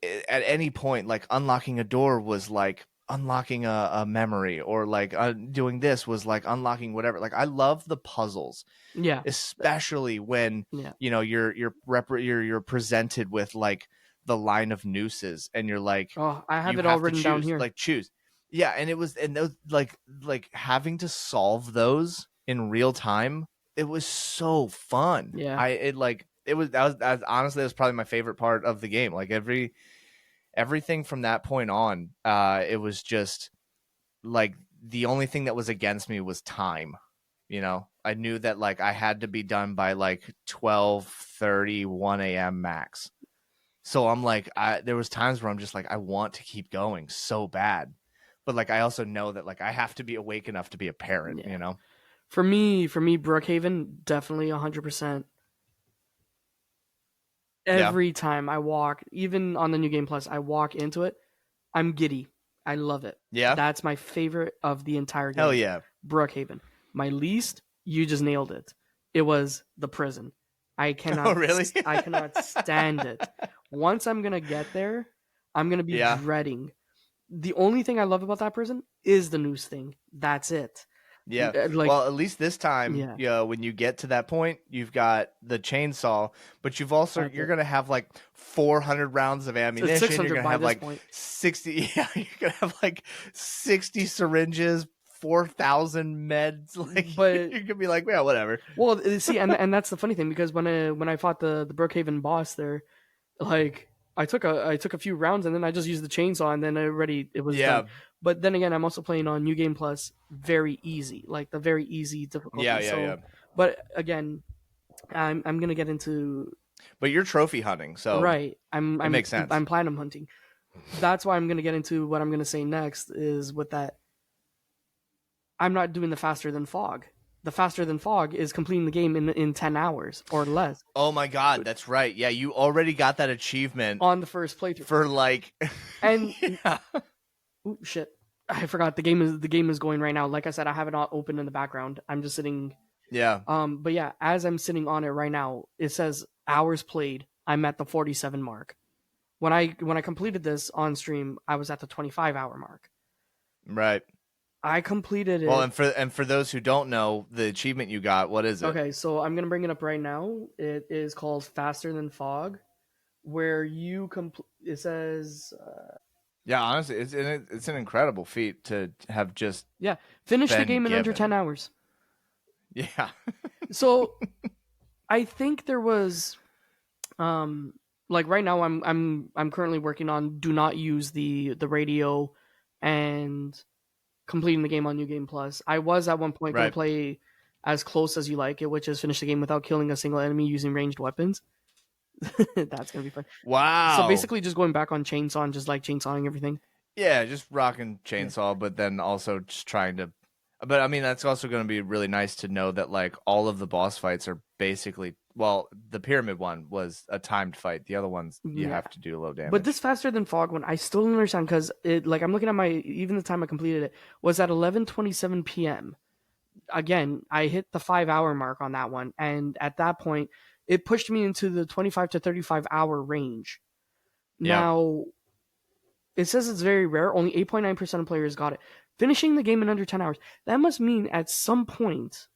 at any point, like unlocking a door was like unlocking a memory, or like doing this was like unlocking whatever. Like I love the puzzles, especially when you're presented with like the line of nooses and you're like, oh, I have it all written down here, like choose. Yeah, and those like having to solve those in real time, it was so fun. Yeah, honestly, it was probably my favorite part of the game. Like everything from that point on, it was just like the only thing that was against me was time. I knew that like I had to be done by like 12:30, 1 a.m. max. So I'm like, there was times where I'm just like, I want to keep going so bad. But like, I also know that like I have to be awake enough to be a parent, For me, Brookhaven, definitely 100%. Every time I walk, even on the New Game Plus, I walk into it, I'm giddy. I love it. Yeah. That's my favorite of the entire game. Hell yeah. Brookhaven. My least, you just nailed it. It was the prison. I cannot. Oh, really? I cannot stand it. Once I'm gonna get there, I'm gonna be dreading. The only thing I love about that prison is the noose thing. That's it. Yeah. Well, at least this time, when you get to that point, you've got the chainsaw, but you're going to have like 400 rounds of ammunition. You're going to have like 60. Yeah, you're going to have like 60 syringes, 4,000 meds. Like, but you're going to be like, yeah, whatever. Well, see, and that's the funny thing, because when I fought the Brookhaven boss there, like I took a few rounds and then I just used the chainsaw and then it was done. But then again, I'm also playing on New Game Plus, very easy, like the very easy difficulty. Yeah. But again, I'm gonna get into. But you're trophy hunting, so right. It makes sense. I'm platinum hunting. That's why I'm gonna get into what I'm gonna say next is with that. I'm not doing the faster than fog. The faster than fog is completing the game in 10 hours or less. Oh my god, that's right. Yeah, you already got that achievement on the first playthrough for like. And ooh, shit, I forgot the game is going right now. Like I said, I have it all open in the background. I'm just sitting. Yeah. But yeah, as I'm sitting on it right now, it says hours played. I'm at the 47 mark. When I completed this on stream, I was at the 25-hour mark. Right. I completed it. Well, and for those who don't know, the achievement you got, what is it? Okay, so I'm gonna bring it up right now. It is called Faster Than Fog, where you it says. Yeah, honestly, it's an incredible feat to have just finish the game in under 10 hours. Yeah. So, I think there was, like right now I'm currently working on do not use the radio and completing the game on New Game Plus. I was at one point going to play as close as you like it, which is finish the game without killing a single enemy using ranged weapons. That's going to be fun. Wow. So basically just going back on chainsaw and just like chainsawing everything. Yeah, just rocking chainsaw, but then also just trying to... But I mean, that's also going to be really nice to know that like all of the boss fights are basically, well, the pyramid one was a timed fight. The other ones you have to do a little damage. But this faster than fog one, I still don't understand because I'm looking at even the time I completed it was at 11:27 p.m. Again, I hit the 5-hour mark on that one, and at that point, it pushed me into the 25 to 35 hour range. Now, it says it's very rare. Only 8.9% of players got it. Finishing the game in under 10 hours. That must mean at some point,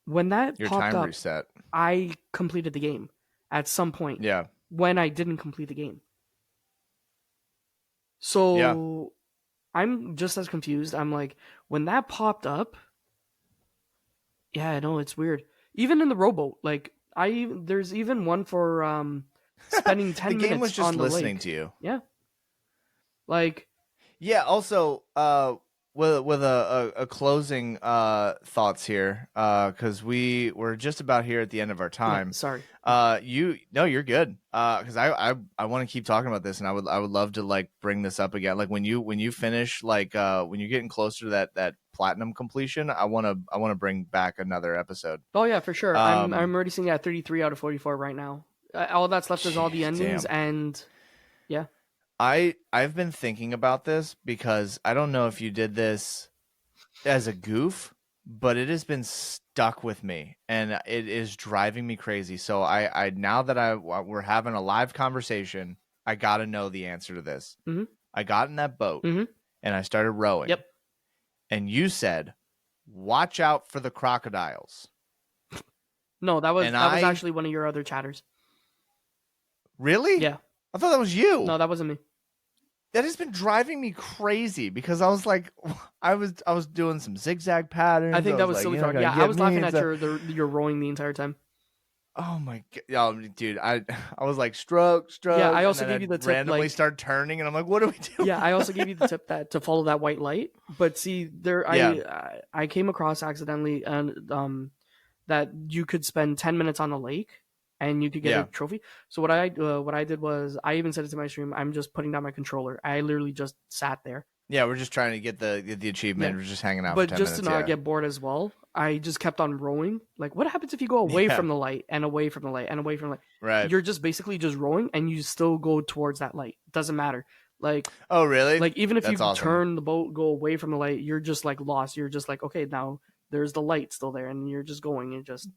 when that your popped time up, reset. I completed the game at some point. Yeah. When I didn't complete the game. So I'm just as confused. I'm like, when that popped up, yeah, I know it's weird. Even in the rowboat, like there's even one for spending 10 minutes on the lake. The game was just listening to you. Yeah. Like. Yeah. Also, with a closing thoughts here, because we're just about here at the end of our time. Yeah, sorry. You're good. Because I want to keep talking about this, and I would love to like bring this up again. Like when you finish, like when you're getting closer to that platinum completion, I want to bring back another episode. Oh yeah, for sure. I'm already sitting at 33 out of 44 right now. All that's left is all the endings, and yeah. I've been thinking about this because I don't know if you did this as a goof, but it has been stuck with me and it is driving me crazy. So I now that we're having a live conversation, I got to know the answer to this. Mm-hmm. I got in that boat and I started rowing. Yep. And you said, "Watch out for the crocodiles." No, that was actually one of your other chatters. Really? Yeah. I thought that was you. No, that wasn't me. That has been driving me crazy because I was like, I was doing some zigzag patterns. I think that was silly talk. Yeah, I was laughing at your rowing the entire time. Oh my god, dude! I was like stroke. Yeah, I also gave you the tip. Randomly start turning, and I'm like, what do we do? Yeah, I also gave you the tip to follow that white light. But see, I came across accidentally and that you could spend 10 minutes on the lake. And you could get a trophy. So what I did was, I even said it to my stream, I'm just putting down my controller. I literally just sat there. Yeah, we're just trying to get the achievement. Yeah. We're just hanging out. But for 10 just minutes, to not get bored as well, I just kept on rowing. Like, what happens if you go away from the light and away from the light and away from the light? Right. You're just basically just rowing, and you still go towards that light. Doesn't matter. Like, oh really? Like even if you turn the boat, go away from the light, you're just like lost. You're just like, okay, now there's the light still there, and you're just going. You just.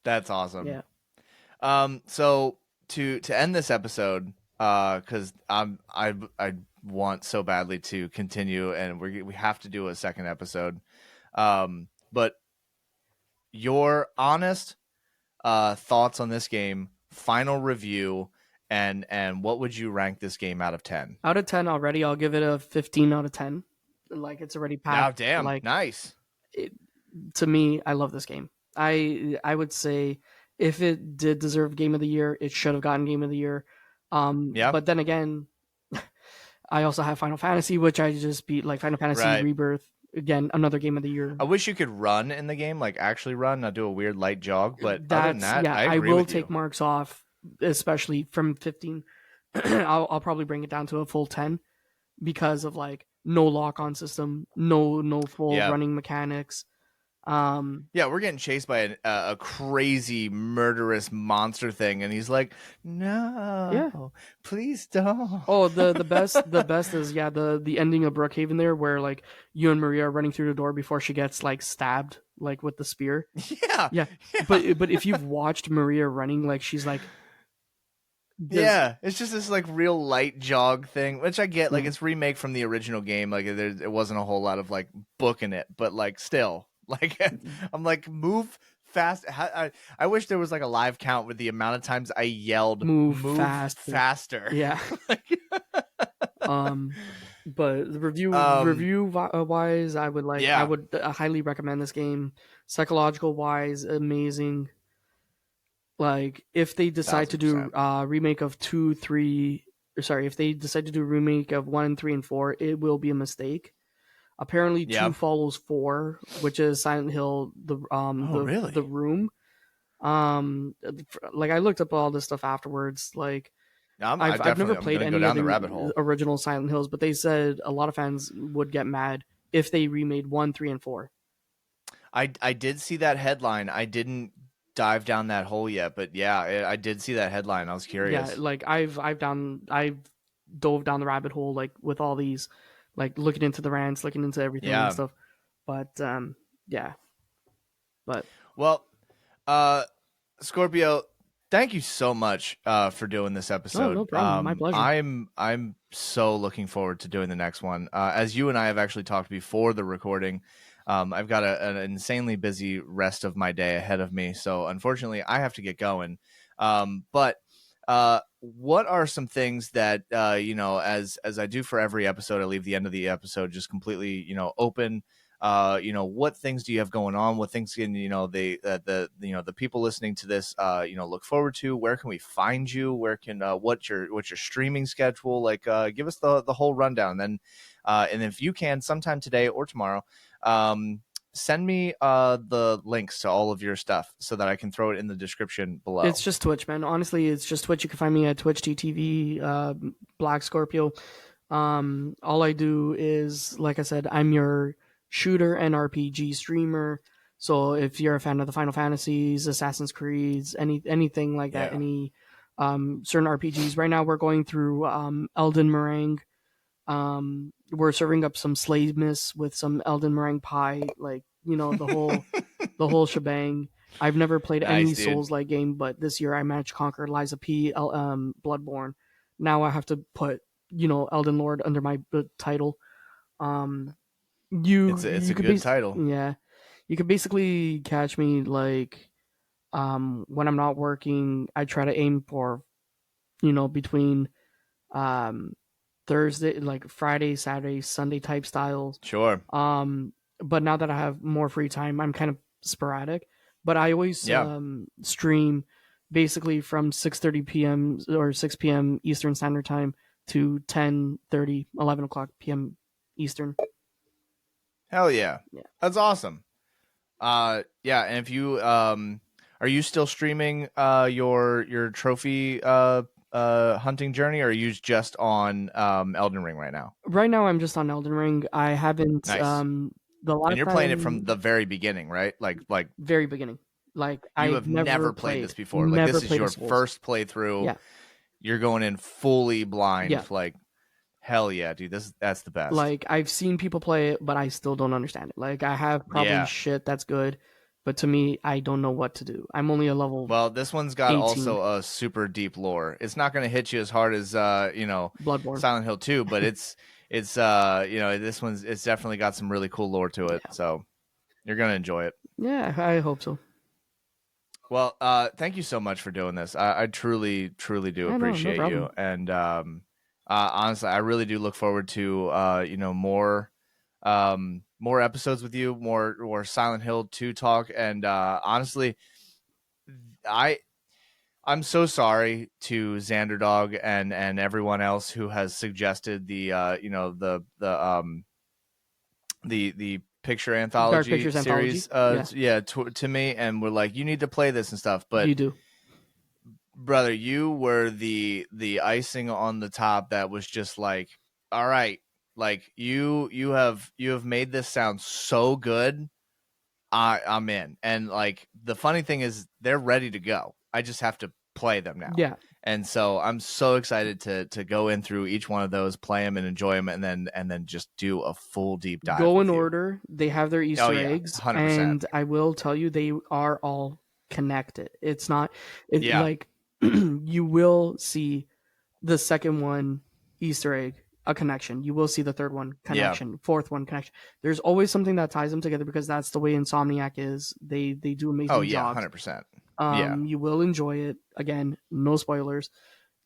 That's awesome. Yeah. So to end this episode, because I want so badly to continue, and we have to do a second episode. But your honest thoughts on this game, final review, and what would you rank this game out of 10? Out of 10 already, I'll give it a 15 out of 10. Like, it's already passed. Oh, damn! Like, nice. To me, I love this game. I would say, if it did deserve Game of the Year, it should have gotten Game of the Year. But then again, I also have Final Fantasy, which I just beat, like Final Fantasy Rebirth. Again, another Game of the Year. I wish you could run in the game, like actually run, not do a weird light jog. But other than that, I agree will with take you. marks off, especially from 15. I'll probably bring it down to a full 10 because of like no lock-on system, no full running mechanics. We're getting chased by a crazy murderous monster thing, and he's like, "No, please don't." Oh, the best is the ending of Brookhaven there, where like you and Maria are running through the door before she gets like stabbed like with the spear. Yeah. But if you've watched Maria running, like she's like. It's just this like real light jog thing, which I get. Like it's remake from the original game. Like it wasn't a whole lot of like booking it, but like still. Like I'm like, move fast. I wish there was like a live count with the amount of times I yelled move faster. Yeah. But the review wise, I would highly recommend this game. Psychological wise, amazing. Like if they decide 1,000%. To do remake of 2, 3, if they decide to do remake of 1, 3, and 4, it will be a mistake. Apparently, 2 follows 4, which is Silent Hill, the Room. Like I looked up all this stuff afterwards. Like I've never played any of the original Silent Hills, but they said a lot of fans would get mad if they remade 1, 3, and 4. I did see that headline. I didn't dive down that hole yet, but yeah, I did see that headline. I was curious. Yeah, like I've dove down the rabbit hole, like with all these, like looking into the rants, looking into everything and stuff. But yeah. But well, Scorpio, thank you so much for doing this episode. No problem. My pleasure. I'm so looking forward to doing the next one. As you and I have actually talked before the recording, I've got an insanely busy rest of my day ahead of me, so unfortunately I have to get going. But what are some things that as I do for every episode, I leave the end of the episode just completely open. What things do you have going on? What things can the people listening to this look forward to? Where can we find you? Where can what's your streaming schedule? Like give us the whole rundown. Then and if you can, sometime today or tomorrow, send me the links to all of your stuff so that I can throw it in the description below. It's just Twitch, man. Honestly, it's just Twitch. You can find me at twitch.tv, BLKScorpio. All I do is, like I said, I'm your shooter and RPG streamer. So if you're a fan of the Final Fantasies, Assassin's Creeds, anything like that, any certain RPGs. Right now we're going through Elden Meringue. We're serving up some slave miss with some Elden Meringue pie, like the whole shebang. I've never played any Souls-like game, but this year I managed to conquer Liza P, Bloodborne. Now I have to put Elden Lord under my title. It's a good title. Yeah, you could basically catch me like when I'm not working. I try to aim for between Thursday, like Friday, Saturday, Sunday type styles. Sure. But now that I have more free time, I'm kind of sporadic. But I always stream basically from 6:30 p.m. or 6 p.m. Eastern Standard Time to 10:30, 11 o'clock p.m. Eastern. Hell yeah. That's awesome. And if you are you still streaming your trophy hunting journey, or are you just on Elden Ring right now? Right now I'm just on Elden Ring. I haven't the last and you're playing it from the very beginning, right? Like very beginning. Like you have never played this before. Like this is your first playthrough. Yeah. You're going in fully blind. Yeah. Like hell yeah, dude. That's the best. Like I've seen people play it, but I still don't understand it. Like I have probably shit that's good, but to me, I don't know what to do. I'm only a level. Well, this one's got 18. Also a super deep lore. It's not going to hit you as hard as Bloodborne, Silent Hill 2, but it's this one's it's definitely got some really cool lore to it. Yeah. So you're going to enjoy it. Yeah, I hope so. Well, thank you so much for doing this. I truly do appreciate you, and honestly, I really do look forward to more episodes with you, more Silent Hill 2 talk, and honestly, I'm so sorry to Xanderdog and everyone else who has suggested the picture anthology series to me, and we're like, you need to play this and stuff, but you do, brother. You were the icing on the top that was just like, all right, like you have made this sound so good. I'm in. And like the funny thing is they're ready to go. I just have to play them now. Yeah. And so I'm so excited to go in through each one of those, play them and enjoy them, and then just do a full deep dive. Go in order. They have their Easter eggs, 100%. And I will tell you, they are all connected. It's not like you will see the second one Easter egg, a connection. You will see the third one connection, fourth one connection. There's always something that ties them together because that's the way Insomniac is. They do amazing jobs. 100%. You will enjoy it. Again, no spoilers.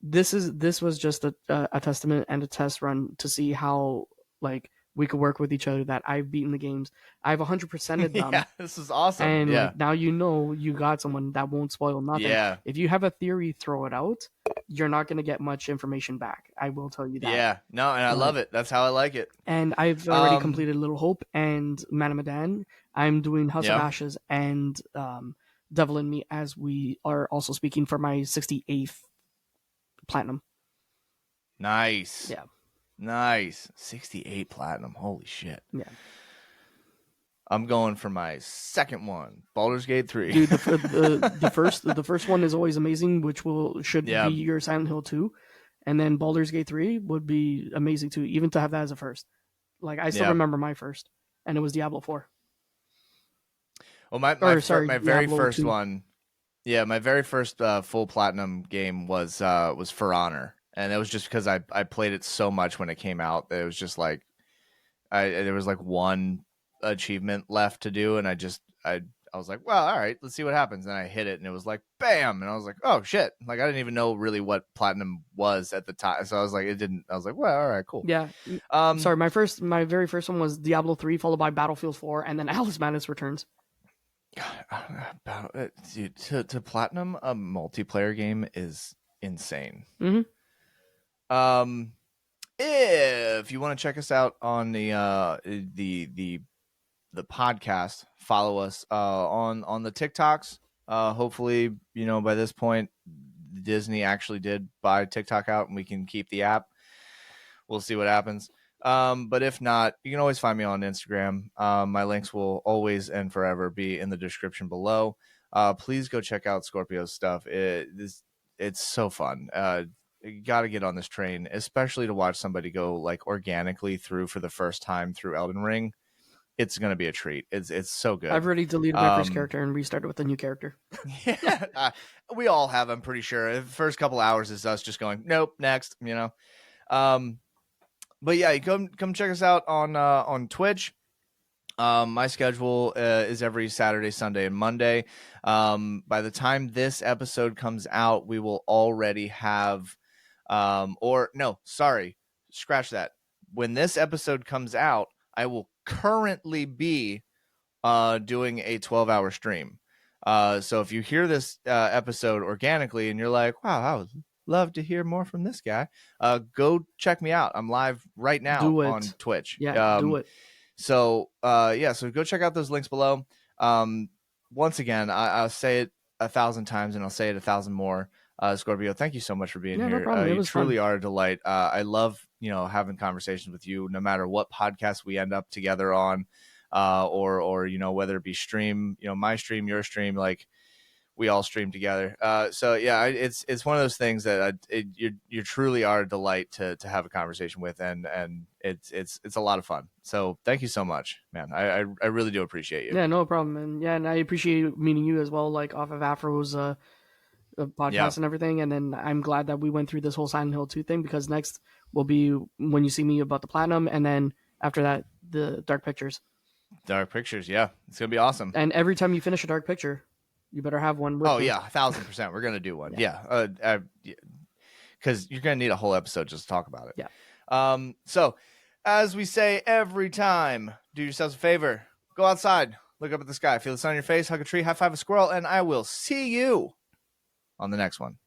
This was just a testament and a test run to see how like we could work with each other. That I've beaten the games. I've 100%ed them. Yeah, this is awesome. And like, now you got someone that won't spoil nothing. Yeah. If you have a theory, throw it out. You're not going to get much information back. I will tell you that. Yeah. No, and I love it. That's how I like it. And I've already completed Little Hope and Manamadan. I'm doing House of Ashes and Devil in Me, as we are also speaking, for my 68th platinum. Nice. Yeah. Nice. 68 platinum. Holy shit. Yeah. I'm going for my second one, Baldur's Gate 3. Dude, the first one is always amazing, which should be your Silent Hill 2. And then Baldur's Gate 3 would be amazing too, even to have that as a first. Like, I still remember my first, and it was Diablo 4. Well, my very first 2. One, my very first full platinum game was For Honor, and it was just because I played it so much when it came out that it was just like there was like one achievement left to do, and I was like, well, all right, let's see what happens. And I hit it, and it was like, bam, and I was like, oh shit! Like, I didn't even know really what platinum was at the time, so I was like, I was like, well, all right, cool. Yeah. Sorry, my very first one was Diablo 3, followed by Battlefield 4, and then Alice Madness Returns. God, dude, to platinum a multiplayer game is insane. Mm-hmm. If you want to check us out on the podcast, follow us on the TikToks. Hopefully, by this point, Disney actually did buy TikTok out, and we can keep the app. We'll see what happens. But if not, you can always find me on Instagram. My links will always and forever be in the description below. Please go check out Scorpio's stuff. It's so fun. You got to get on this train, especially to watch somebody go like organically through for the first time through Elden Ring. It's going to be a treat. It's so good. I've already deleted my first character and restarted with a new character. Yeah, we all have, I'm pretty sure. The first couple hours is us just going, nope, next, But yeah, come check us out on Twitch. My schedule is every Saturday, Sunday, and Monday. By the time this episode comes out, we will already have, scratch that. When this episode comes out, I will currently be doing a 12-hour stream. So if you hear this episode organically and you're like, wow, I would love to hear more from this guy, go check me out. I'm live right now on Twitch. Yeah, do it. So so go check out those links below. Once again, I'll say it 1,000 times and I'll say it 1,000 more. Scorpio, thank you so much for being here. No problem. You truly are a delight. I love having conversations with you, no matter what podcast we end up together on, or whether it be stream, my stream, your stream, like we all stream together. So yeah, it's one of those things that you truly are a delight to have a conversation with, and it's a lot of fun. So thank you so much, man. I really do appreciate you. Yeah, no problem. And I appreciate meeting you as well, like off of Afro's podcast and everything. And then I'm glad that we went through this whole Silent Hill 2 thing, because next will be when you see me about the platinum, and then after that, the Dark Pictures. Dark Pictures, yeah. It's going to be awesome. And every time you finish a Dark Picture, you better have one with me. Yeah, 1,000%. We're going to do one. Yeah. Because you're going to need a whole episode just to talk about it. Yeah. So, as we say every time, do yourselves a favor. Go outside. Look up at the sky. Feel the sun on your face. Hug a tree. High five a squirrel. And I will see you on the next one.